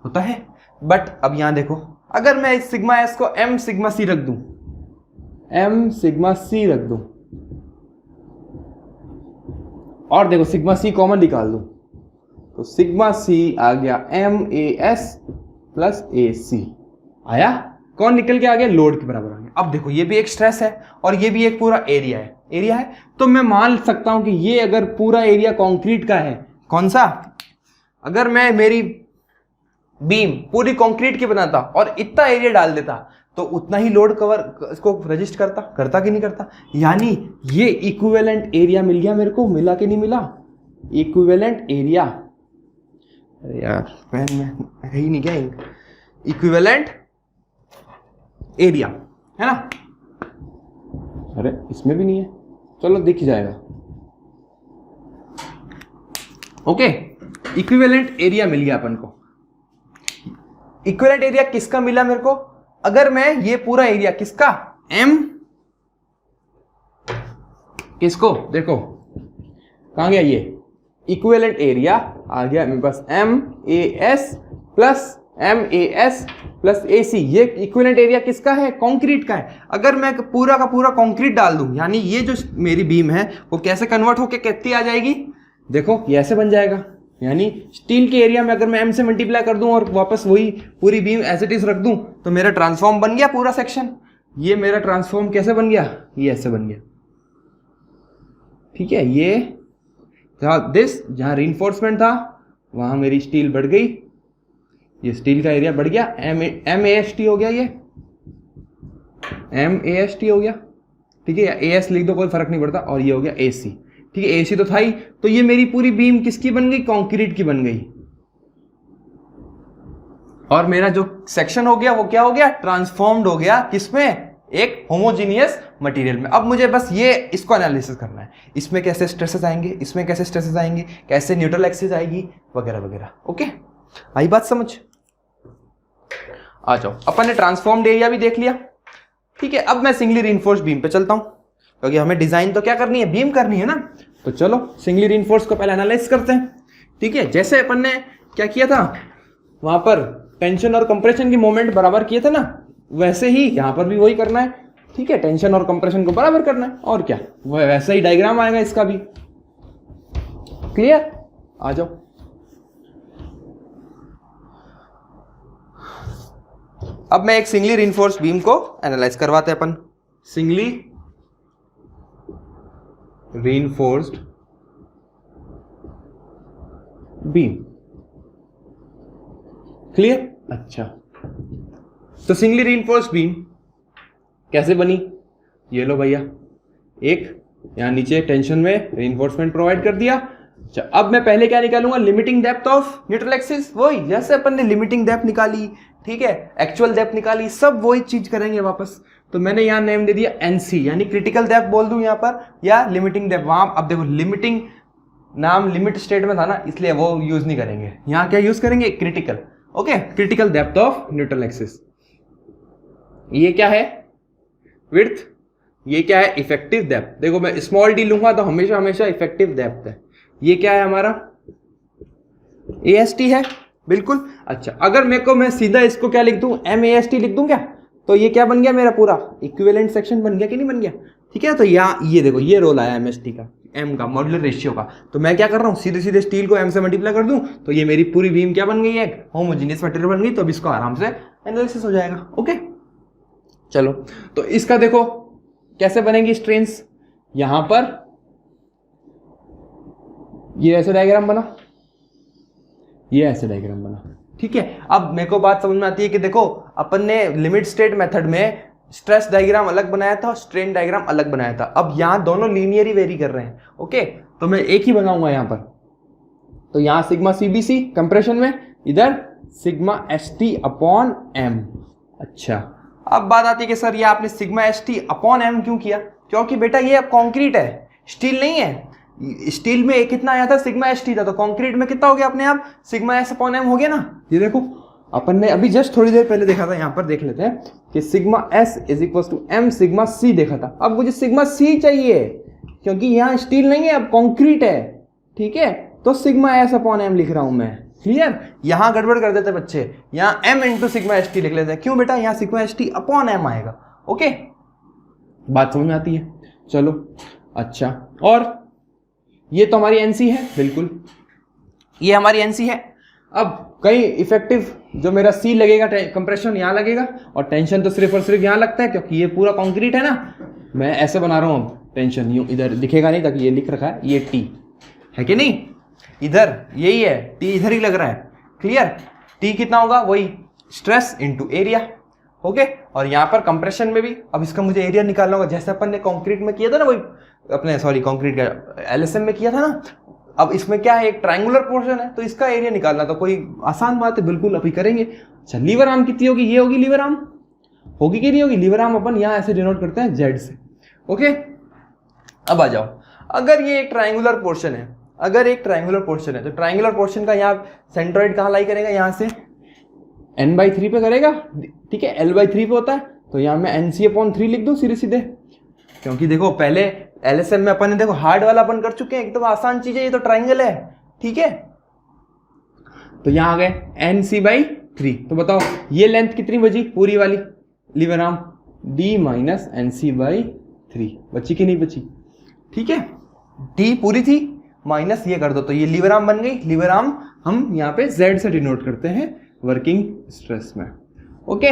होता है। बट अब यहां देखो, अगर मैं सिग्मा एस को एम सिग्मा सी रख दूं, एम सिग्मा सी रख दूं, और देखो सिग्मा सी कॉमन निकाल दूं, तो सिग्मा सी आ गया M A S plus A सी आया। कौन निकल के आ गया, लोड के बराबर आ गया। अब देखो ये भी एक स्ट्रेस है और ये भी एक पूरा एरिया है, एरिया है। तो मैं मान सकता हूं कि ये अगर पूरा एरिया कंक्रीट का है, कौन सा, अगर मैं मेरी बीम पूरी कंक्रीट की बनाता और इतना एरिया डाल देता तो उतना ही लोड कवर इसको रजिस्ट करता कि नहीं करता। यानी ये इक्विवेलेंट एरिया मिल गया मेरे को, मिला कि नहीं मिला, इक्विवेलेंट एरिया। अरे यार पेन में है ही नहीं क्या, इक्विवेलेंट एरिया है ना। अरे इसमें भी नहीं है, चलो दिख जाएगा। ओके, इक्विवेलेंट एरिया मिल गया अपन को। इक्विवेलेंट एरिया किसका मिला मेरे को, अगर मैं ये पूरा एरिया किसका, एम किसको, देखो कहां गया ये इक्विवेलेंट एरिया आ गया मेरे पास, M A S plus M A S plus A C. ये इक्विवेलेंट एरिया किसका है, कंक्रीट का है। अगर मैं पूरा का पूरा कंक्रीट डाल दूं, यानी ये जो मेरी बीम है वो कैसे कन्वर्ट होके कितनी आ जाएगी, देखो ये ऐसे बन जाएगा। यानी स्टील के एरिया में अगर मैं एम से मल्टीप्लाई कर दूं और वापस वही पूरी बीम एज इट इज रख दूं, तो मेरा ट्रांसफॉर्म बन गया पूरा सेक्शन। ये मेरा ट्रांसफॉर्म कैसे बन गया, ये ऐसे बन गया, ठीक है। ये जहां रीइंफोर्समेंट था वहां मेरी स्टील बढ़ गई, ये स्टील का एरिया बढ़ गया, एम ए एस टी हो गया, ये एम ए एस टी हो गया, ठीक है। या ए एस लिख दो कोई फर्क नहीं पड़ता, और ये हो गया ए सी, ठीक है। ए सी तो था ही, तो ये मेरी पूरी बीम किसकी बन गई, कंक्रीट की बन गई। और मेरा जो सेक्शन हो गया वो क्या हो गया, ट्रांसफॉर्म्ड हो गया, किसमें, एक होमोजीनियस मटेरियल में। अब मुझे बस ये इसको एनालिसिस करना है, इसमें कैसे स्ट्रेसेस आएंगे, इसमें कैसे स्ट्रेसेस आएंगे, कैसे न्यूट्रल एक्सिस आएगी, वगैरह वगैरह। ओके, आई बात समझ? आ जाओ, अपन ने ट्रांसफॉर्म्ड एरिया भी देख लिया, ठीक है। अब मैं सिंगली रीइंफोर्स्ड बीम पे चलता हूं, क्योंकि हमें डिजाइन तो क्या करनी है, बीम करनी है ना। तो चलो सिंगली रीइंफोर्स्ड को पहले एनालाइज करते हैं, ठीक है। जैसे अपन ने क्या किया था, वहां पर टेंशन और कंप्रेशन की मोमेंट बराबर किए थे ना, वैसे ही यहाँ पर भी वही करना है, ठीक है, टेंशन और कंप्रेशन को बराबर करना है, और क्या, वह वैसा ही डायग्राम आएगा इसका भी। क्लियर, आ जाओ। अब मैं एक सिंगली रिइंफोर्स्ड बीम को एनालाइज करवाते हैं अपन। Singly reinforced beam, clear. अच्छा, तो सिंगली रिइंफोर्स्ड बीम कैसे बनी, ये लो भैया, एक यहां नीचे टेंशन में रिइंफोर्समेंट प्रोवाइड कर दिया। अच्छा, अब मैं पहले क्या निकालूंगा, limiting depth of neutral axis, वही जैसे अपन ने लिमिटिंग डेप्थ निकाली, ठीक है, एक्चुअल डेप्थ निकाली, सब वही चीज करेंगे वापस। तो मैंने यहां नेम दे दिया एनसी, यानी क्रिटिकल डेप्थ बोल दूं यहां पर, या लिमिटिंग डेप्थ। वहां अब देखो लिमिटिंग नाम लिमिट स्टेट में था ना, इसलिए वो यूज नहीं करेंगे, यहां क्या यूज करेंगे, critical. Okay, critical depth of neutral axis. ये क्या है, विड्थ, ये क्या है, इफेक्टिव डेप्थ। देखो मैं स्मॉल डी लूंगा तो हमेशा हमेशा इफेक्टिव डेप्थ है। ये क्या है हमारा, AST है, बिल्कुल। अच्छा, अगर मेरे को मैं सीधा इसको क्या लिख दूं, MAST लिख दूं क्या, तो ये क्या बन गया मेरा पूरा इक्विवेलेंट सेक्शन बन गया कि नहीं बन गया, ठीक है। तो यहाँ ये देखो ये रोल आया MST का, M का, मॉड्यूलर रेशियो का। तो मैं क्या कर रहा हूँ, सीधे सीधे स्टील को M से मल्टीप्लाई कर दूं तो ये मेरी पूरी बीम क्या बन गई है, होमोजेनियस मटेरियल बन गई। तो अब इसको आराम से एनालिसिस हो जाएगा। ओके, चलो, तो इसका देखो कैसे बनेगी स्ट्रेंस। यहां पर ये ऐसे डायग्राम बना, ये ऐसे डायग्राम बना, ठीक है। अब मेरे को बात समझ में आती है कि देखो अपन ने लिमिट स्टेट मेथड में स्ट्रेस डायग्राम अलग बनाया था और स्ट्रेन डायग्राम अलग बनाया था। अब यहां दोनों लीनियरली वेरी कर रहे हैं। ओके, तो मैं एक ही बनाऊंगा यहां पर। तो यहां सिग्मा CBC कंप्रेशन में, इधर सिग्मा ST अपॉन M। अच्छा, अब बात आती है कि सर ये आपने सिग्मा ST अपॉन M क्यों किया, क्योंकि बेटा ये अब कॉन्क्रीट है, स्टील नहीं है। स्टील में कितना आया था, सिग्मा ST था, तो कंक्रीट में कितना हो गया अपने आप, सिग्मा S अपॉन M हो गया ना। ये देखो अपन ने अभी जस्ट थोड़ी देर पहले देखा था, यहां पर देख लेते हैं कि sigma S is equal to M sigma C देखा था। अब मुझे सिग्मा C चाहिए क्योंकि यहाँ स्टील नहीं है, अब कंक्रीट है, ठीक है। तो सिग्मा S अपॉन M लिख रहा हूं मैं। क्लियर, यहां गड़बड़ कर देते बच्चे, यहां M इंटू सिग्मा ST लिख लेते हैं। क्यों बेटा, यहां सिग्मा ST अपॉन M आएगा। ओके, बात समझ में आती है। चलो, अच्छा, और ये तो हमारी NC है, बिल्कुल ये हमारी NC है। अब कहीं इफेक्टिव जो मेरा C लगेगा, कंप्रेशन यहाँ लगेगा, और टेंशन तो सिर्फ और सिर्फ यहाँ लगता है क्योंकि ये पूरा कंक्रीट है ना। मैं ऐसे बना रहा हूँ, टेंशन यूं इधर दिखेगा नहीं, ताकि ये लिख रखा है, ये T है कि नहीं, इधर यही है, T इधर ही लग रहा है। क्लियर, T कितना होगा, वही स्ट्रेस इंटू एरिया। ओके, और यहाँ पर कंप्रेशन में भी अब इसका मुझे एरिया निकालना होगा, जैसे अपन ने कंक्रीट में किया था ना, वही अपने कंक्रीट का LSM में किया था ना। अब इसमें क्या है, एक ट्रायंगुलर पोर्शन है, तो इसका एरिया निकालना तो कोई आसान बात है, बिल्कुल अभी करेंगे। अच्छा, लीवर आर्म कितनी होगी, ये होगी लीवर आर्म, होगी कि नहीं होगी, लीवर आर्म अपन यहाँ ऐसे डिनोट करते हैं Z से। ओके, अब आ जाओ, अगर ये एक ट्रायंगुलर पोर्शन है, अगर एक ट्रायंगुलर पोर्शन है, तो ट्रायंगुलर पोर्शन का यहाँ सेंट्रोइड कहाँ लाई करेगा, यहाँ से n/3 पे करेगा, ठीक है, L/3 पे होता है। तो यहाँ मैं NC अपॉन 3 लिख दूं सीधे सीधे, क्योंकि देखो पहले LSM में अपन ने देखो हार्ड वाला अपन कर चुके हैं, एकदम आसान चीज है, ये तो ट्राइंगल है, ठीक है। तो यहाँ आ गए NC/3। तो बताओ ये लेंथ कितनी बची पूरी वाली liver arm, D minus NC/3 बची कि नहीं बची, ठीक है। D पूरी थी, माइनस ये कर दो तो ये लीवर आर्म बन गई। लीवर आर्म हम यहाँ पे Z से डिनोट करते हैं वर्किंग स्ट्रेस में। ओके,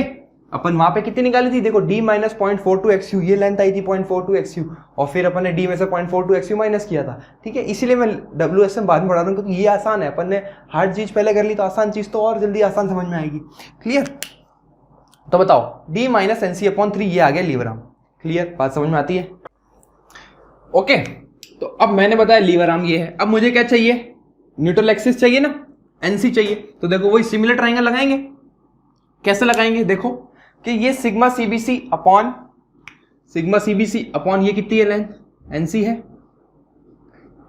अपन वहां पे कितनी निकाली थी, देखो D माइनस 0.42 XU, ये लेंथ आई थी 0.42 XU, और फिर अपन ने D में से 0.42 XU माइनस किया था, ठीक है। इसीलिए मैं WSM बाद में बढ़ा रहा हूँ, क्योंकि ये आसान है, अपन ने हार्ड चीज पहले कर ली तो आसान चीज तो और जल्दी आसान समझ में आएगी। क्लियर, तो बताओ D माइनस NC/3 ये आ गया लीवर आर्म। क्लियर, बात समझ में आती है। ओके, तो अब मैंने बताया लीवर आर्म ये है। अब मुझे क्या चाहिए, न्यूट्रल एक्सिस चाहिए ना, NC चाहिए। तो देखो वही सिमिलर ट्राइंगल लगाएंगे। कैसे लगाएंगे, देखो कि ये सिग्मा CBC अपॉन ये कितनी है लेंथ, NC है।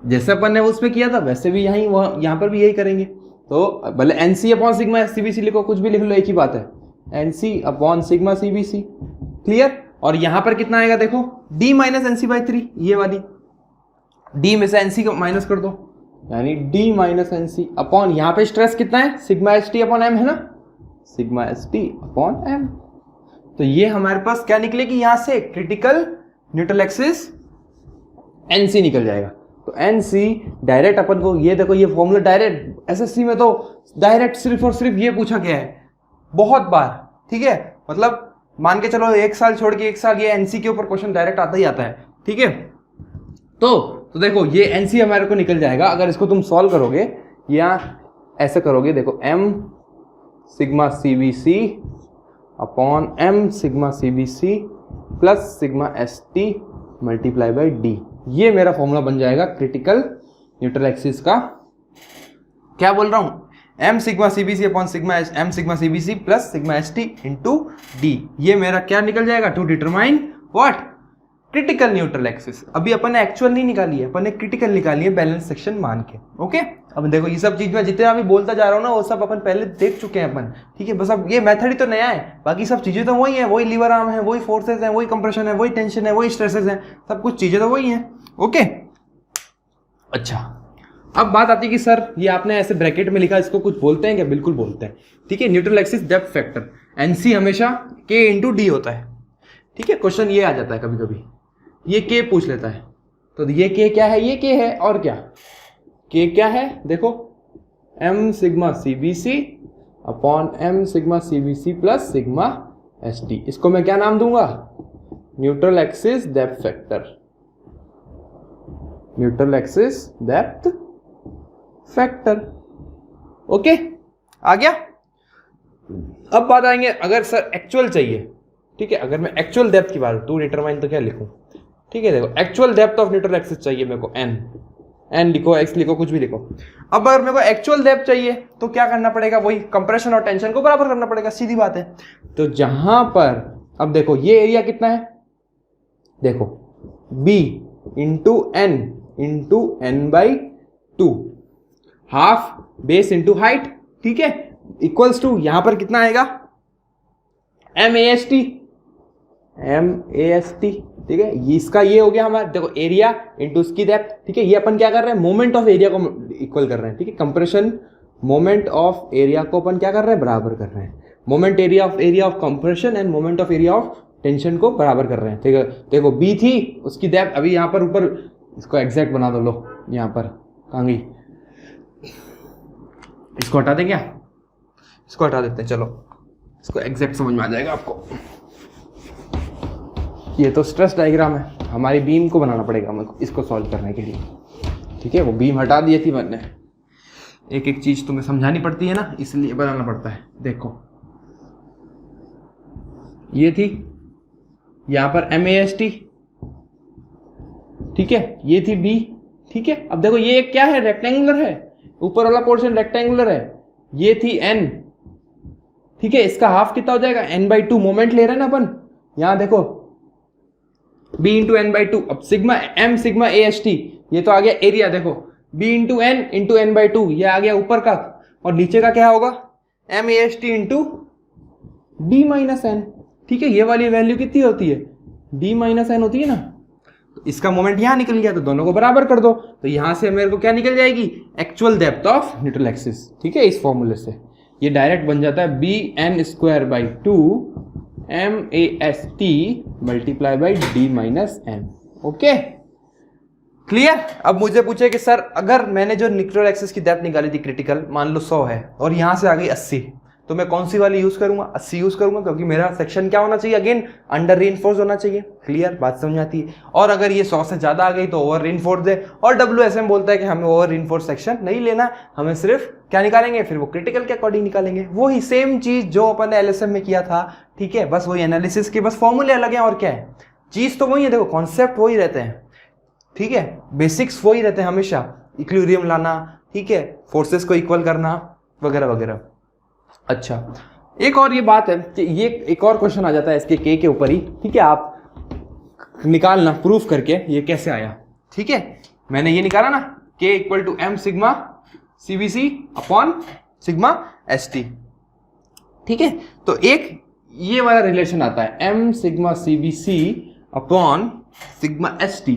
जैसे अपन ने उसमें किया था वैसे भी यहाँ पर भी यही करेंगे। तो भले NC अपॉन सिग्मा CBC लिखो, कुछ भी लिख लो, एक ही बात है, NC upon sigma CBC। Clear, और यहां पर कितना आएगा, देखो D माइनस NC/3, ये वाली D में से NC को माइनस कर दो, यानी D माइनस NC अपॉन यहाँ पे स्ट्रेस कितना है, सिग्मा ST अपॉन M है ना, सिग्मा ST अपॉन M। तो ये हमारे पास क्या निकलेगी यहां से, क्रिटिकल न्यूट्रल एक्सिस एनसी निकल जाएगा। तो एनसी डायरेक्ट अपन को, ये देखो ये फॉर्मूला डायरेक्ट एसएससी में तो डायरेक्ट सिर्फ और सिर्फ ये पूछा गया है बहुत बार, ठीक है। मतलब मान के चलो एक साल छोड़ के एक साल ये एनसी के ऊपर क्वेश्चन डायरेक्ट आता ही आता है, ठीक है। तो देखो ये एनसी हमारे को निकल जाएगा अगर इसको तुम सॉल्व करोगे या ऐसे करोगे। देखो m sigma CBC upon m sigma CBC plus sigma ST multiply by D, ये मेरा फॉर्मूला बन जाएगा क्रिटिकल न्यूट्रल एक्सिस का। क्या बोल रहा हूं, m sigma CBC upon m sigma CBC plus sigma ST into d, ये मेरा क्या निकल जाएगा, to determine what, critical neutral axis. अभी अपन ने एक्चुअल नहीं निकाली है, अपन ने क्रिटिकल निकाली है बैलेंस सेक्शन मान के, ओके। अब देखो ये सब चीज में जितना भी बोलता जा रहा हूँ ना वो सब अपन पहले देख चुके हैं अपन, ठीक है। बस अब ये मेथड ही तो नया है, बाकी सब चीजें तो वही है, वही लीवर आर्म है, वही फोर्सेस है, वही कंप्रेशन है, वही टेंशन है, वही स्ट्रेसेस है, सब कुछ चीजें तो वही है, ओके। अच्छा, अब बात आती है कि सर ये आपने ऐसे ब्रैकेट में लिखा, इसको कुछ बोलते हैं क्या? बिल्कुल बोलते हैं, ठीक है। Neutral axis depth factor NC हमेशा के इंटू डी होता है, ठीक है। क्वेश्चन ये आ जाता है कभी कभी, ये के पूछ लेता है, तो ये के क्या है, ये के है, और क्या के क्या है, देखो m sigma CBC upon m sigma CBC plus sigma ST, इसको मैं क्या नाम दूंगा, neutral axis depth factor, neutral axis depth factor, okay. आ गया। अब बात आएंगे अगर सर एक्चुअल चाहिए, ठीक है। अगर मैं एक्चुअल डेप्थ की बात, टू डिटरमाइन तो क्या लिखूं, ठीक है। देखो actual depth of neutral axis चाहिए मेरे को, एन लिखो, एक्स लिखो, कुछ भी लिखो। अब अगर मेरे को एक्चुअल डेप्थ चाहिए तो क्या करना पड़ेगा, वही कंप्रेशन और टेंशन को बराबर करना पड़ेगा, सीधी बात है। तो जहां पर अब देखो ये एरिया कितना है, देखो b into n by 2, half base into height, ठीक है, इक्वल्स टू यहां पर कितना आएगा, MAST, ठीक है। इसका ये हो गया हमारा, देखो एरिया इंटू इसकी डेप्थ, ठीक है। ये अपन क्या कर रहे हैं, मोमेंट ऑफ एरिया को इक्वल कर रहे हैं, ठीक है। कंप्रेशन मोमेंट ऑफ एरिया को अपन क्या कर रहे हैं, बराबर कर रहे हैं। Moment area of compression end moment of area of tension को बराबर कर रहे हैं, ठीक है। देखो बी थी, उसकी डेप्थ अभी यहाँ पर ऊपर, इसको एग्जैक्ट बना दो, लो यहाँ पर कहाँ गई, इसको हटा दें क्या, इसको हटा देते हैं, चलो इसको एग्जैक्ट समझ में आ जाएगा आपको। ये तो स्ट्रेस डायग्राम है, हमारी बीम को बनाना पड़ेगा हमको इसको सॉल्व करने के लिए, ठीक है। वो बीम हटा दी थी मैंने, एक एक चीज तुम्हें समझानी पड़ती है ना, इसलिए बनाना पड़ता है। देखो ये थी यहां पर MAST, ठीक है, ये थी B, ठीक है। अब देखो ये क्या है, रेक्टेंगुलर है, ऊपर वाला पोर्शन रेक्टेंगुलर है, ये थी N, ठीक है। इसका हाफ कितना हो जाएगा, N/2, मोमेंट ले रहे हैं ना अपन, यहां देखो b इंटू N/2। अब सिग्मा m सिग्मा AST, ये तो आ गया एरिया, देखो b इंटू N/2, ये आ गया ऊपर का, और नीचे का क्या होगा, MAST into d minus n, ठीक है। ये वाली वैल्यू कितनी होती है, d माइनस n होती है ना। तो इसका मोमेंट यहां निकल गया, तो दोनों को बराबर कर दो, तो यहां से मेरे को क्या निकल जाएगी, actual depth of neutral axis, ठीक है। इस फॉर्मूले से ये डायरेक्ट बन जाता है bn²/2 MAST multiply by d minus n, okay, clear. अब मुझे पूछे कि सर अगर मैंने जो न्यूट्रल एक्सिस की डेप्थ निकाली थी क्रिटिकल, मान लो 100 है और यहां से आ गई 80, तो मैं कौन सी वाली यूज करूंगा, 80 यूज करूंगा, क्योंकि मेरा सेक्शन क्या होना चाहिए, अगेन अंडर रीइंफोर्स होना चाहिए, क्लियर, बात समझ आती है। और अगर ये 100 से ज्यादा आ गई तो ओवर रीइंफोर्स है, और WSM बोलता है कि हमें ओवर रीइंफोर्स सेक्शन नहीं लेना, हमें सिर्फ क्या निकालेंगे, फिर वो क्रिटिकल के अकॉर्डिंग निकालेंगे, वही सेम चीज जो अपन ने LSM में किया था, ठीक है। बस वही एनालिसिस के बस फॉर्मूले अलग हैं, और क्या है, चीज तो वही है, देखो कॉन्सेप्ट वही रहते हैं, ठीक है, बेसिक्स वही रहते हैं हमेशा, इक्विलिब्रियम लाना, ठीक है, फोर्सेस को इक्वल करना वगैरह वगैरह। अच्छा, एक और ये बात है कि ये एक और क्वेश्चन आ जाता है इसके के ऊपर ही, ठीक है, आप निकालना प्रूफ करके ये कैसे आया, ठीक है। मैंने ये निकाला ना, k equal to m sigma CBC upon sigma ST, ठीक है। तो एक ये वाला रिलेशन आता है, m sigma CBC upon sigma ST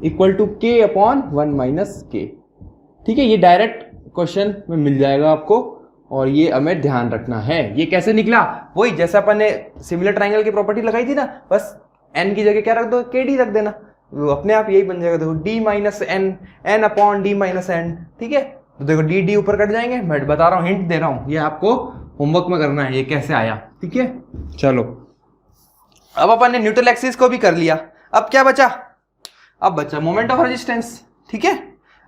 equal to k upon 1 minus k, ठीक है। ये डायरेक्ट क्वेश्चन में मिल जाएगा आपको, और ये हमें ध्यान रखना है। ये कैसे निकला, वही जैसे अपन ने सिमिलर ट्राइंगल की प्रॉपर्टी लगाई थी ना, बस n की जगह क्या रख दो, kd रख देना, वो अपने आप यही बन जाएगा। देखो d minus n, n upon d minus n, ठीक है। तो देखो डी डी ऊपर कट जाएंगे, मैं बता रहा हूँ, हिंट दे रहा हूँ, ये आपको होमवर्क में करना है, ये कैसे आया, ठीक है। चलो अब अपन ने न्यूट्रल एक्सिस को भी कर लिया, अब क्या बचा, अब बचा मोमेंट ऑफ रेजिस्टेंस, ठीक है।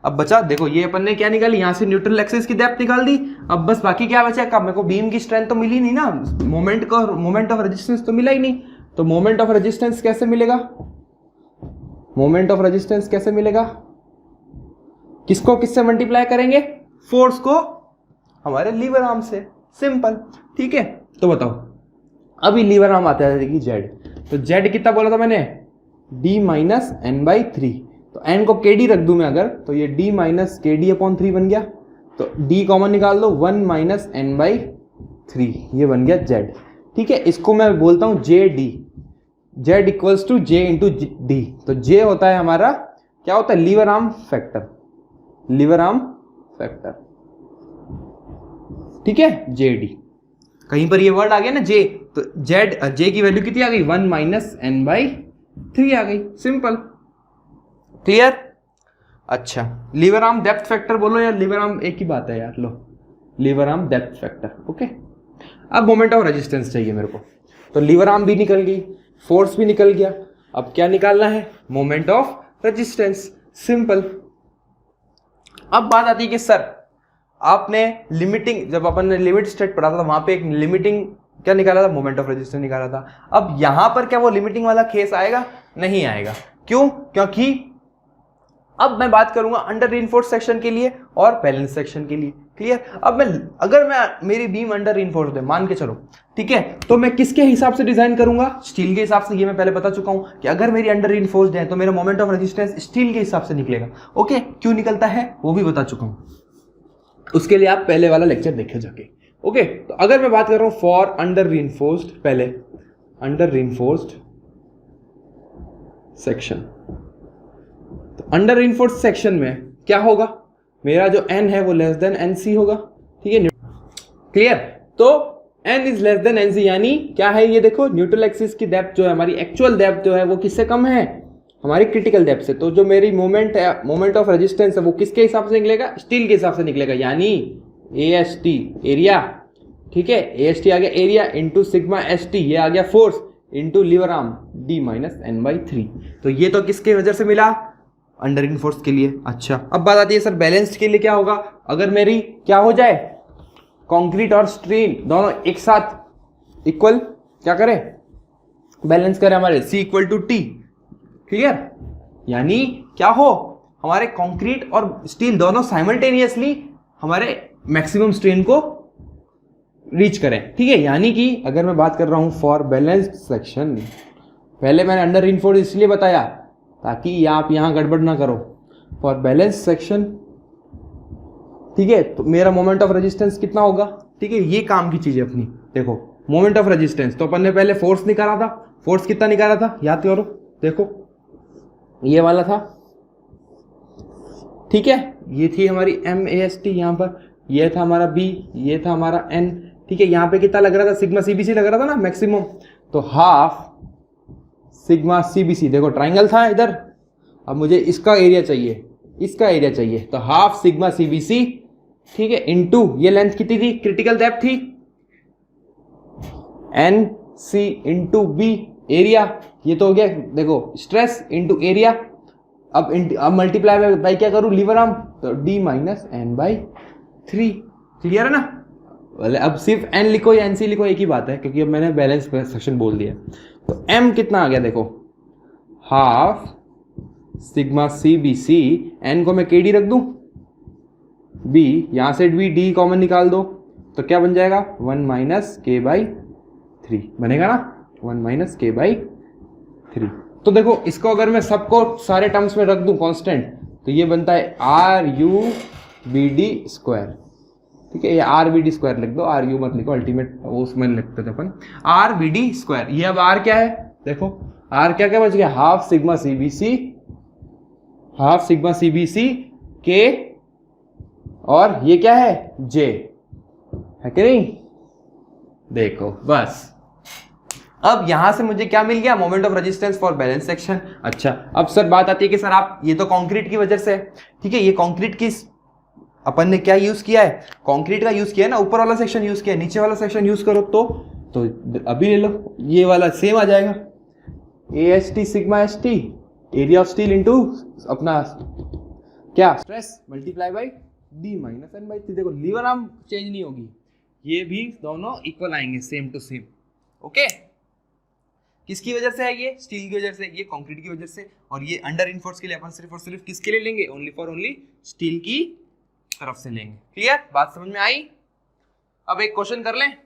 अब बचा, देखो ये अपन ने क्या निकाली, यहां से न्यूट्रल एक्सिस की डेप्थ निकाल दी। अब बस बाकी क्या बचा, कब मेरे को बीम की स्ट्रेंथ तो मिली नहीं ना, मोमेंट ऑफ रेजिस्टेंस तो मिला ही नहीं। तो मोमेंट ऑफ रेजिस्टेंस कैसे मिलेगा, मोमेंट ऑफ रेजिस्टेंस कैसे मिलेगा, किसको किससे मल्टीप्लाई करेंगे, फोर्स को हमारे लीवर आर्म से, सिंपल, ठीक है। तो बताओ अभी लीवर आर्म आता है देखिए जेड, तो जेड कितना बोला था मैंने, d माइनस एन बाई 3, तो n को kd रख दूं मैं अगर, तो ये d माइनस kd अपॉन 3 बन गया। तो d कॉमन निकाल दो, 1 माइनस एन बाई 3, ये बन गया z, ठीक है। इसको मैं बोलता हूं jd, z equals to j into d. तो j होता है हमारा, क्या होता है, lever arm factor, lever arm factor, ठीक है, jd। कहीं पर ये वर्ड आ गया ना j, तो j की वैल्यू कितनी आ गई, 1 माइनस एन बाई 3 आ गई, सिंपल, क्लियर। अच्छा लीवर आर्म डेप्थ फैक्टर बोलो या लीवर आर्म एक ही बात है यार, लो lever arm depth factor, okay. अब मोमेंट ऑफ रेजिस्टेंस चाहिए मेरे को, तो लीवर आर्म भी निकल गई, फोर्स भी निकल गया, अब क्या निकालना है, मोमेंट ऑफ रेजिस्टेंस, सिंपल। अब बात आती है कि सर आपने लिमिटिंग, जब अपन ने लिमिट स्टेट पढ़ा था वहां पे एक लिमिटिंग क्या निकाला था, मोमेंट ऑफ रेजिस्टेंस निकाला था। अब यहां पर क्या वो लिमिटिंग वाला केस आएगा, नहीं आएगा, क्यों, क्योंकि अब मैं बात करूंगा अंडर रीइंफोर्स्ड सेक्शन के लिए और बैलेंस सेक्शन के लिए, क्लियर। अब अगर मेरी बीम अंडर रीइंफोर्स्ड है मान के चलो, ठीक है, तो मैं किसके हिसाब से डिजाइन करूंगा, स्टील के हिसाब से। ये मैं पहले बता चुका हूं कि अगर मेरी अंडर रीइंफोर्स्ड है तो मेरा मोमेंट ऑफ रेजिस्टेंस स्टील के हिसाब से निकलेगा, ओके। क्यों निकलता है वो भी बता चुका हूं, उसके लिए आप पहले वाला लेक्चर देखे जाके, ओके। तो अगर मैं बात कर रहा हूं फॉर अंडर रीइंफोर्स्ड, पहले अंडर रीइंफोर्स्ड सेक्शन, तो अंडर रीइंफोर्स्ड सेक्शन में क्या होगा, मेरा जो n है वो लेस देन nc होगा, ठीक है, क्लियर। तो n is less than nc, यानी क्या है ये देखो, न्यूट्रल एक्सिस की डेप्थ जो है, हमारी एक्चुअल डेप्थ जो है वो किससे कम है, हमारी क्रिटिकल डेप्थ से। तो जो मेरी मोमेंट ऑफ रेजिस्टेंस है वो किसके हिसाब से निकलेगा, स्टील के हिसाब से निकलेगा, यानी AST एरिया, ठीक है, AST आ गया एरिया इंटू सिग्मा ST, ये आ गया force into lever arm d minus n by 3। तो ये तो किसके वजह से मिला, अंडर रीइंफोर्स्ड के लिए। अच्छा अब बात आती है सर बैलेंस्ड के लिए क्या होगा, अगर मेरी क्या हो जाए, कंक्रीट और स्टील दोनों एक साथ इक्वल क्या करें, बैलेंस करें, हमारे C equal to T, clear. यानी क्या हो, हमारे कंक्रीट और स्टील दोनों साइमल्टेनियसली हमारे मैक्सिमम स्ट्रेन को रीच करें, ठीक है। यानी कि अगर मैं बात कर रहा हूं फॉर बैलेंस्ड सेक्शन, पहले मैंने अंडर रीइंफोर्स्ड इसलिए बताया ताकि आप यहां गड़बड़ ना करो, फॉर बैलेंस सेक्शन, ठीक है, तो मेरा मोमेंट ऑफ रेजिस्टेंस कितना होगा, ठीक है। ये काम की चीज है अपनी, देखो मोमेंट ऑफ रेजिस्टेंस, तो अपन ने पहले फोर्स निकाला था, फोर्स कितना निकाला था याद करो, देखो ये वाला था, ठीक है, ये थी हमारी MAST, यहां पर ये था हमारा B, ये था हमारा N, ठीक है। यहां पे कितना लग रहा था, सिग्मा CBC लग रहा था ना मैक्सिमम, तो हाफ सिग्मा CBC, देखो ट्राइंगल था इधर, अब मुझे इसका एरिया चाहिए, इसका एरिया चाहिए, तो हाफ सिग्मा CBC, ठीक है, इनटू ये लेंथ कितनी थी, क्रिटिकल डेप्थ थी NC इंटू B, एरिया ये तो हो गया, देखो स्ट्रेस इंटू एरिया, अब मल्टीप्लाई बाई क्या करूं, लीवर आर्म, तो d minus n by 3, clear है ना। अब सिर्फ n लिखो या NC लिखो एक ही बात है, क्योंकि अब मैंने बैलेंस सेक्शन बोल दिया। तो m कितना आ गया, देखो हाफ सिग्मा CBC, n को मैं kd रख दूं, b यहां से भी d कॉमन निकाल दो, तो क्या बन जाएगा 1 माइनस k बाई 3 बनेगा ना, 1 माइनस k बाई 3। तो देखो इसको अगर मैं सबको सारे टर्म्स में रख दूं कांस्टेंट, तो ये बनता है RUBD स्क्वायर, ठीक है, ये RBD स्क्वायर लिख दो, RU मत लिखो, अल्टीमेट वो उसमें लिखते थे अपन, RBD स्क्वायर। ये अब R क्या है, देखो R क्या क्या बच गया, हाफ सिग्मा CBC K, और ये क्या है J, है कि नहीं? देखो बस, अब यहां से मुझे क्या मिल गया? Moment of resistance for balance section. अच्छा, अब सर बात आती है कि सर आप ये तो कंक्रीट की वजह से है, ठीक है, ये कंक्रीट की अपन ने क्या यूज किया है? कंक्रीट का यूज किया है ना, ऊपर वाला सेक्शन यूज किया है, नीचे वाला सेक्शन यूज करो तो अभी ले लो, ये वाला सेम आ जाएगा, AST sigma ST area of steel into अपना क्या stress multiply by D minus N by 3। देखो लीवर आर्म चेंज नहीं होगी, ये भी दोनों इक्वल आएंगे, सेम टू सेम। ओके, किसकी वजह से है ये? स्टील की वजह से, ये कंक्रीट की वजह से। और ये अंडर इनफोर्स के लिए अपन सिर्फ और सिर्फ किसके लिए लेंगे? ओनली फॉर ओनली स्टील की तरफ से लेंगे। क्लियर? बात समझ में आई? अब एक क्वेश्चन कर लें?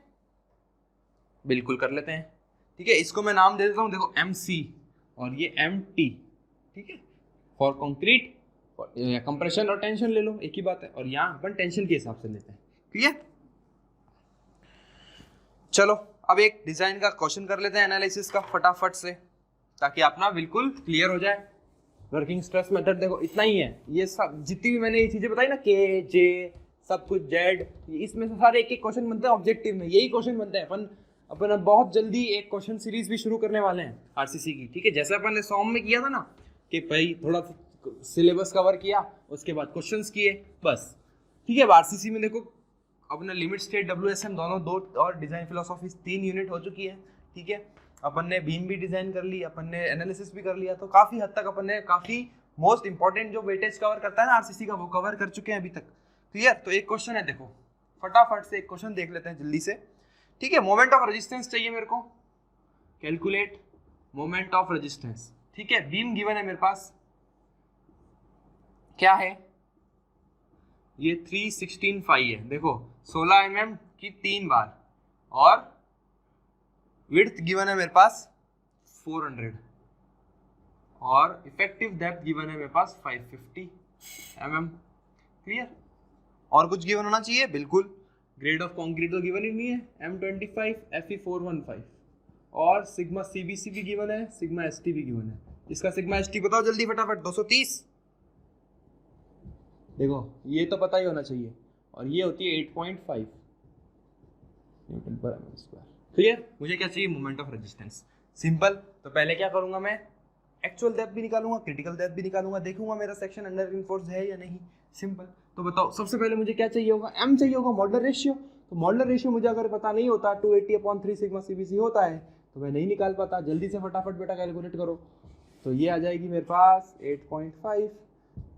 बिल्कुल कर लेते हैं, ठीक है। इसको मैं नाम दे देता हूं, देखो MC और ये MT, ठीक है, फॉर कंक्रीट, कंप्रेशन और टेंशन ले लो, एक ही बात है। और यहाँ अपन टेंशन के हिसाब से लेते हैं। क्लियर? चलो अब एक डिजाइन का क्वेश्चन कर लेते हैं, एनालिसिस का, फटाफट से, ताकि अपना बिल्कुल क्लियर हो जाए। वर्किंग स्ट्रेस मेथड देखो इतना ही है, ये सब जितनी भी मैंने ये चीजें बताई ना, K J सब कुछ Z, इसमें से सारे एक एक क्वेश्चन बनते हैं ऑब्जेक्टिव में, यही क्वेश्चन बनते हैं। अपन अब बहुत जल्दी एक क्वेश्चन सीरीज भी शुरू करने वाले हैं RCC की, ठीक है। जैसे अपन ने सॉम में किया था ना, कि भाई थोड़ा सिलेबस कवर किया, उसके बाद क्वेश्चंस किए, बस, ठीक है। RCC में देखो अपने लिमिट स्टेट WSM दोनों 2 और डिजाइन फिलोसॉफी 3 यूनिट हो चुकी है, ठीक है। अपन ने बीम भी डिजाइन कर ली, अपन ने एनालिसिस भी कर लिया, तो काफी हद तक अपन ने काफी मोस्ट इंपॉर्टेंट जो वेटेज कवर करता है ना RCC का, वो कवर कर चुके हैं अभी तक। क्लियर? तो एक क्वेश्चन है, देखो फटाफट से एक क्वेश्चन देख लेते हैं जल्दी से, ठीक है। मोमेंट ऑफ रेजिस्टेंस चाहिए मेरे को, कैलकुलेट मोमेंट ऑफ रेजिस्टेंस, ठीक है। बीम गिवन है मेरे पास, क्या है ये? 316.5 है, देखो 16 mm की 3 बार, और विड्थ गिवन है मेरे पास 400, और इफेक्टिव डेप्थ गिवन है मेरे पास 550 mm। क्लियर? और कुछ गिवन होना चाहिए? बिल्कुल। ग्रेड ऑफ कंक्रीट तो गिवन ही नहीं है, M25 Fe415, और सिग्मा CBC भी गिवन है, सिग्मा ST भी गिवन है। इसका सिग्मा ST बताओ जल्दी फटाफट। 230। देखो ये तो पता ही होना चाहिए, और ये होती है 8.5 न्यूटन पर एम स्क्वायर। क्लियर? मुझे क्या चाहिए? Moment of resistance. सिंपल। तो पहले क्या करूंगा मैं? एक्चुअल डेप्थ भी निकालूंगा, क्रिटिकल डेप्थ भी निकालूंगा, देखूंगा मेरा सेक्शन अंडर रिइंफोर्स्ड है या नहीं। सिंपल। तो बताओ सबसे पहले मुझे क्या चाहिए होगा? M चाहिए होगा, मॉडुलर रेशियो। तो मॉडुलर रेशियो मुझे अगर पता नहीं होता, 280/3 सिग्मा CBC होता है, तो मैं नहीं निकाल पाता। जल्दी से फटाफट बेटा कैलकुलेट करो। तो ये आ जाएगी मेरे पास 8.5।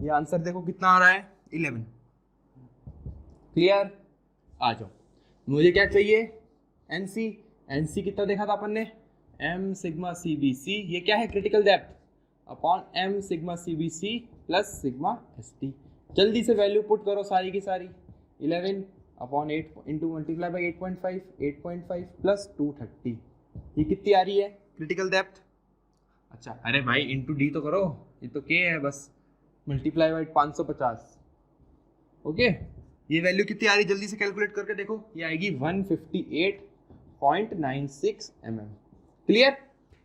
ये आंसर देखो कितना आ रहा है? 11। क्लियर? आ जाओ। मुझे क्या चाहिए? NC कितना देखा था अपन ने? M सिग्मा CBC, ये क्या है? Critical depth upon M sigma CBC plus sigma ST। जल्दी से वैल्यू पुट करो सारी की सारी। 11/8 इंटू मल्टीप्लाई बाई 8.5 प्लस 230, ये कितनी आ रही है क्रिटिकल डेप्थ? अच्छा अरे भाई इंटू D तो करो, ये तो K है बस, मल्टीप्लाई बाई 550। ओके, ये वैल्यू कितनी आ रही? जल्दी से कैलकुलेट करके देखो। ये आएगी 158.96 mm। क्लियर?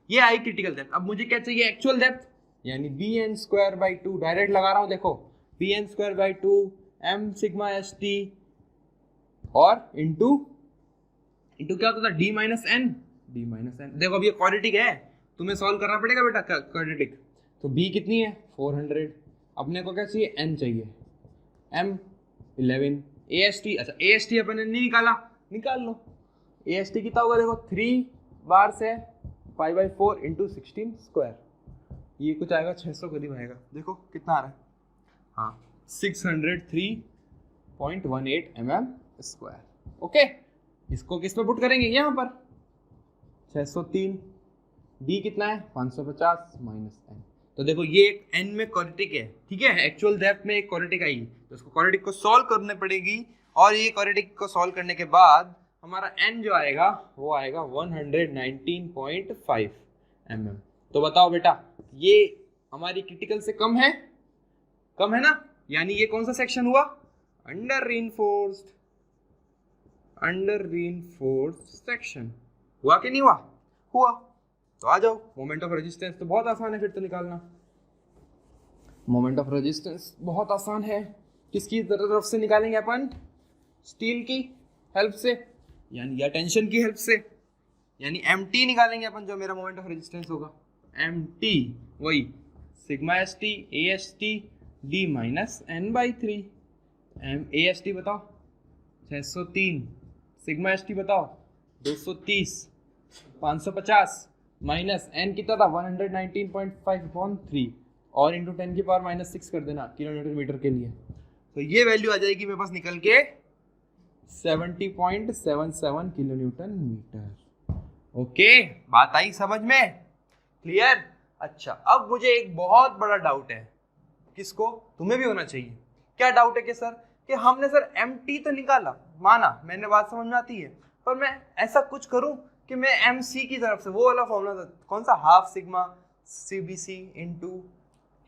ये आई क्रिटिकल डेप्थ। अब मुझे क्या चाहिए? एक्चुअल डेप्थ, यानी bn²/2। डायरेक्ट लगा रहा हूं, देखो bn²/2 m सिग्मा ST और इंटू क्या होता था? d minus n। देखो अब ये क्वाड्रेटिक है, तुम्हें सॉल्व करना पड़ेगा बेटा क्वाड्रेटिक। तो b कितनी है? 400। अपने को क्या चाहिए? n चाहिए, m 11। AST, अच्छा AST अपन ने नहीं निकाला, निकाल लो। AST कितना होगा? देखो 3 बार से 5/4 इंटू 16 स्क्वायर, ये कुछ आएगा 600 करीब आएगा। देखो कितना आ रहा है? हाँ 603.18 mm स्क्वायर। ओके, इसको किस पे पुट करेंगे? यहाँ पर 603। D कितना है? 550 माइनस n। तो देखो ये एक n में क्वाड्रेटिक है, ठीक है। एक्चुअल डेप्थ में एक क्वाड्रेटिक आई, तो इसको क्वाड्रेटिक को सॉल्व करने पड़ेगी, और ये क्वाड्रेटिक को सॉल्व करने के बाद हमारा n जो आएगा वो आएगा 119.5 mm। तो बताओ बेटा, ये हमारी क्रिटिकल से कम है? कम है ना? यानी ये कौन सा सेक्शन हुआ? Under reinforced section. हुआ कि नहीं हुआ? हुआ। तो आ जाओ, मोमेंट ऑफ रेजिस्टेंस तो बहुत आसान है फिर तो निकालना। मोमेंट ऑफ रेजिस्टेंस बहुत आसान है। किसकी तरफ से निकालेंगे अपन? स्टील की। हेल्प से, यानी या टेंशन की हेल्प से, यानी mt निकालेंगे अपन, जो मेरा मोमेंट ऑफ रेजिस्टेंस होगा mt, वही sigma S T A S T D minus n by 3। A S T बताओ 603, सिग्मा एस टी बताओ 230, 550 माइनस एन कितना था 119.5/3 और इंटू 10 की पावर -6 कर देना किलोमीटर मीटर के लिए। तो ये वैल्यू आ जाएगी मेरे पास निकल के 70.77 किलो न्यूटन मीटर। ओके, बात आई समझ में? क्लियर? अच्छा, अब मुझे एक बहुत बड़ा डाउट है, किसको? तुम्हें भी होना चाहिए। क्या डाउट है कि सर कि हमने सर mt तो निकाला, माना, मैंने बात समझ में आती है, पर मैं ऐसा कुछ करूं कि मैं mc की तरफ से वो वाला फॉर्मूला था, कौन सा, हाफ सिग्मा cbc इंटू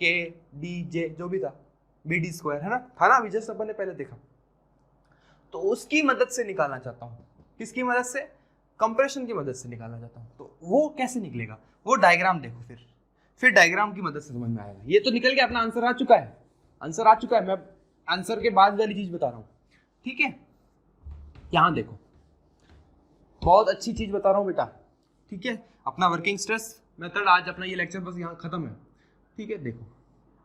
के डी जे जो भी था bd स्क्वायर, है ना, था ना, अभी जस्ट अपन ने पहले देखा, तो उसकी मदद से निकालना चाहता हूँ। किसकी मदद से? कंप्रेशन की मदद से निकालना चाहता हूँ। तो वो कैसे निकलेगा? वो डायग्राम देखो, फिर डायग्राम की मदद से समझ में आएगा। ये तो निकल के अपना आंसर आ चुका है, आंसर आ चुका है, मैं आंसर के बाद वाली चीज बता रहा हूँ, ठीक है? यहाँ देखो, बहुत अच्छी चीज बता रहा हूँ बेटा, ठीक है? अपना वर्किंग स्ट्रेस मेथड, आज अपना ये लेक्चर बस यहाँ खत्म है, ठीक है? देखो,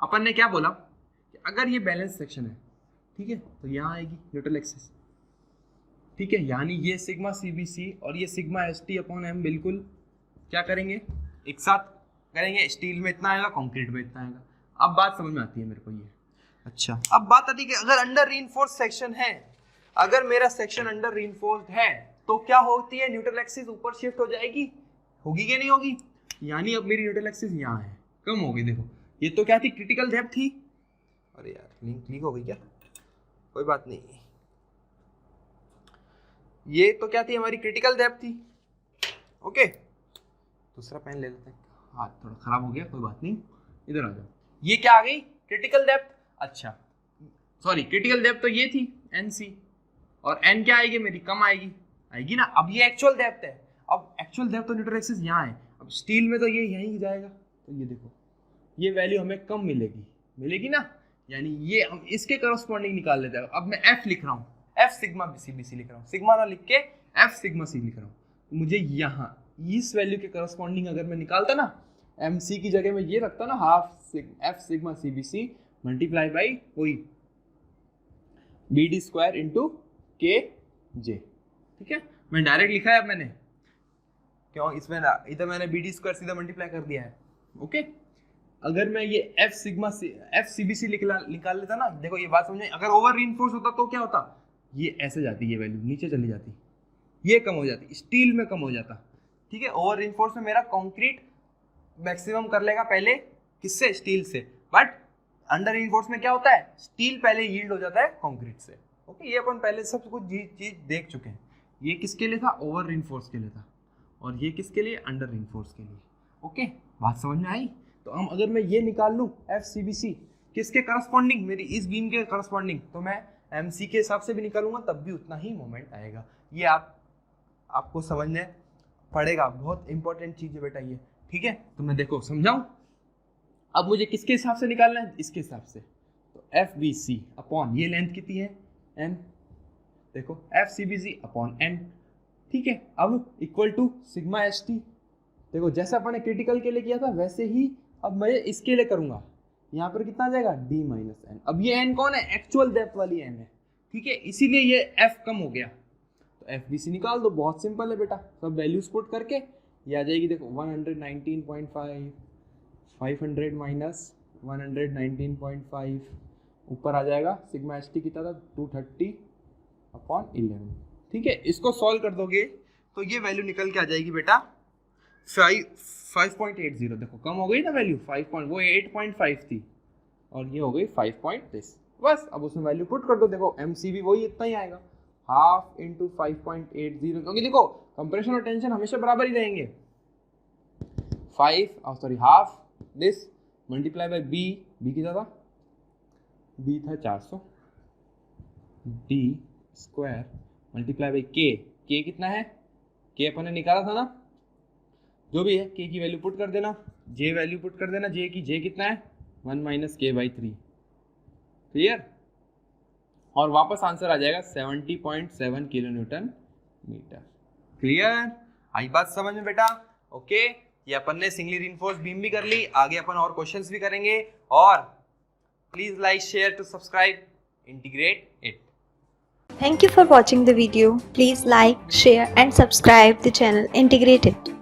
अपन ने क्या बोला कि अगर ये बैलेंस सेक्शन है, ठीक है, तो यहाँ आएगी न्यूट्रल एक्सिस, ठीक है, यानी ये सिग्मा सीबीसी और ये sigma S T upon M बिल्कुल क्या करेंगे, एक साथ करेंगे। स्टील में इतना आएगा, कंक्रीट में इतना आएगा। अब बात समझ में आती है मेरे को ये। अच्छा, अब बात आती है कि अगर अंडर रीइंफोर्स्ड सेक्शन है, अगर मेरा सेक्शन अंडर रीइंफोर्स्ड है, तो क्या होती है, न्यूट्रल एक्सिस ऊपर शिफ्ट हो जाएगी, होगी कि नहीं होगी? यानी अब मेरी न्यूट्रल एक्सिस यहाँ है, कम हो गई। देखो, ये तो क्या थी, क्रिटिकल डेप्थ थी। अरे यार, लिंक क्लिक हो गई क्या? कोई बात नहीं, ये तो क्या थी, हमारी क्रिटिकल डेप्थ थी। ओके, दूसरा पेन ले लेते हैं, हाथ थोड़ा खराब हो गया, कोई बात नहीं, इधर आ जाओ। ये क्या आ गई, क्रिटिकल डेप्थ। अच्छा, सॉरी, क्रिटिकल डेप्थ तो ये थी NC, और N क्या आएगी मेरी, कम आएगी, आएगी ना। अब ये एक्चुअल डेप्थ है, अब एक्चुअल डेप्थ तो न्यूट्रल एक्सिस यहाँ है, अब स्टील में तो ये यहीं जाएगा, तो ये देखो, ये वैल्यू हमें कम मिलेगी ना, यानी ये हम इसके करस्पॉन्डिंग निकाल लेते हैं। अब मैं F लिख रहा हूँ, F सिग्मा CBC लिख रहा हूँ, सिग्मा ना लिख के F सिग्मा C लिख रहा हूँ। मुझे यहाँ इस वैल्यू के करस्पॉन्डिंग अगर मैं निकालता ना, MC की जगह में ये रखता ना, half F sigma CBC multiply by वही BD स्क्वायर इंटू KJ, ठीक है? मैं डायरेक्ट लिखा है, अब मैंने क्यों, इसमें इधर मैंने BD स्क्वायर सीधा मल्टीप्लाई कर दिया है। ओके, अगर मैं ये F सिग्मा F CBC निकाल लेता ना, देखो ये बात समझे, अगर ओवर रीइंफोर्स होता तो क्या होता, ये ऐसे जाती, ये वैल्यू नीचे चली जाती, ये कम हो जाती, स्टील में कम हो जाता, ठीक है? ओवर रीइंफोर्स में मेरा कंक्रीट मैक्सिमम कर लेगा पहले, किससे, स्टील से, बट अंडर रीइंफोर्स में क्या होता है, स्टील पहले यील्ड हो जाता है कंक्रीट से। ओके, ये अपन पहले सब कुछ चीज देख चुके हैं। ये किसके लिए था, ओवर रीइंफोर्स के लिए था, और ये किसके लिए, अंडर रीइंफोर्स के लिए। ओके, बात समझ में आई? तो हम अगर मैं ये निकाल लूँ FCBC किसके करस्पॉन्डिंग, मेरी इस बीम के करस्पॉन्डिंग, तो मैं MC के हिसाब से भी निकालूंगा, तब भी उतना ही मोमेंट आएगा। ये आपको समझने पड़ेगा, बहुत इंपॉर्टेंट चीज़ है बेटा ये, ठीक है? तो मैं देखो समझाऊं, अब मुझे किसके हिसाब से निकालना है, इसके हिसाब से, तो FBC अपॉन ये लेंथ कितनी है N, देखो FCBC अपॉन N, ठीक है? अब इक्वल टू सिग्मा ST, देखो जैसा अपने क्रिटिकल के लिए किया था वैसे ही अब मैं इसके लिए करूंगा। यहाँ पर कितना आ जाएगा, D माइनस N। अब ये N कौन है, एक्चुअल डेप्थ वाली N है, ठीक है? इसीलिए ये F कम हो गया, तो FBC निकाल दो, बहुत सिंपल है बेटा, सब वैल्यूज पुट करके ये आ जाएगी। देखो 119.5, 500 माइनस 119.5, ऊपर आ जाएगा सिग्मा ST कितना था, 230 अपॉन 11, ठीक है? इसको सॉल्व कर दोगे तो ये वैल्यू निकल के आ जाएगी बेटा 5.80। देखो कम हो गई ना वैल्यू, 5 वो 8.5 थी और ये हो गई 5.10, बस। अब उसमें वैल्यू पुट कर दो, देखो MC भी वही इतना ही आएगा, हाफ इंटू 5.80, क्योंकि देखो कंप्रेशन और टेंशन हमेशा बराबर ही रहेंगे। Half this multiply by b कितना था, बी था 400, डी स्क्वायर मल्टीप्लाई बाई के कितना है, के अपन ने निकाला था ना, जो भी है के की वैल्यू पुट कर देना, जे वैल्यू पुट कर देना, जे कितना है 1 माइनस के बाई 3, क्लियर? और वापस आंसर आ जाएगा 70.7 किलो न्यूटन मीटर। क्लियर? आई बात समझ में बेटा? ओके, ये अपन ने सिंगली रिइंफोर्स्ड बीम भी कर ली, आगे अपन और क्वेश्चंस भी करेंगे। और please like, share to subscribe integrate it. Thank you for watching the video. Please like, share and subscribe the channel Integrate It.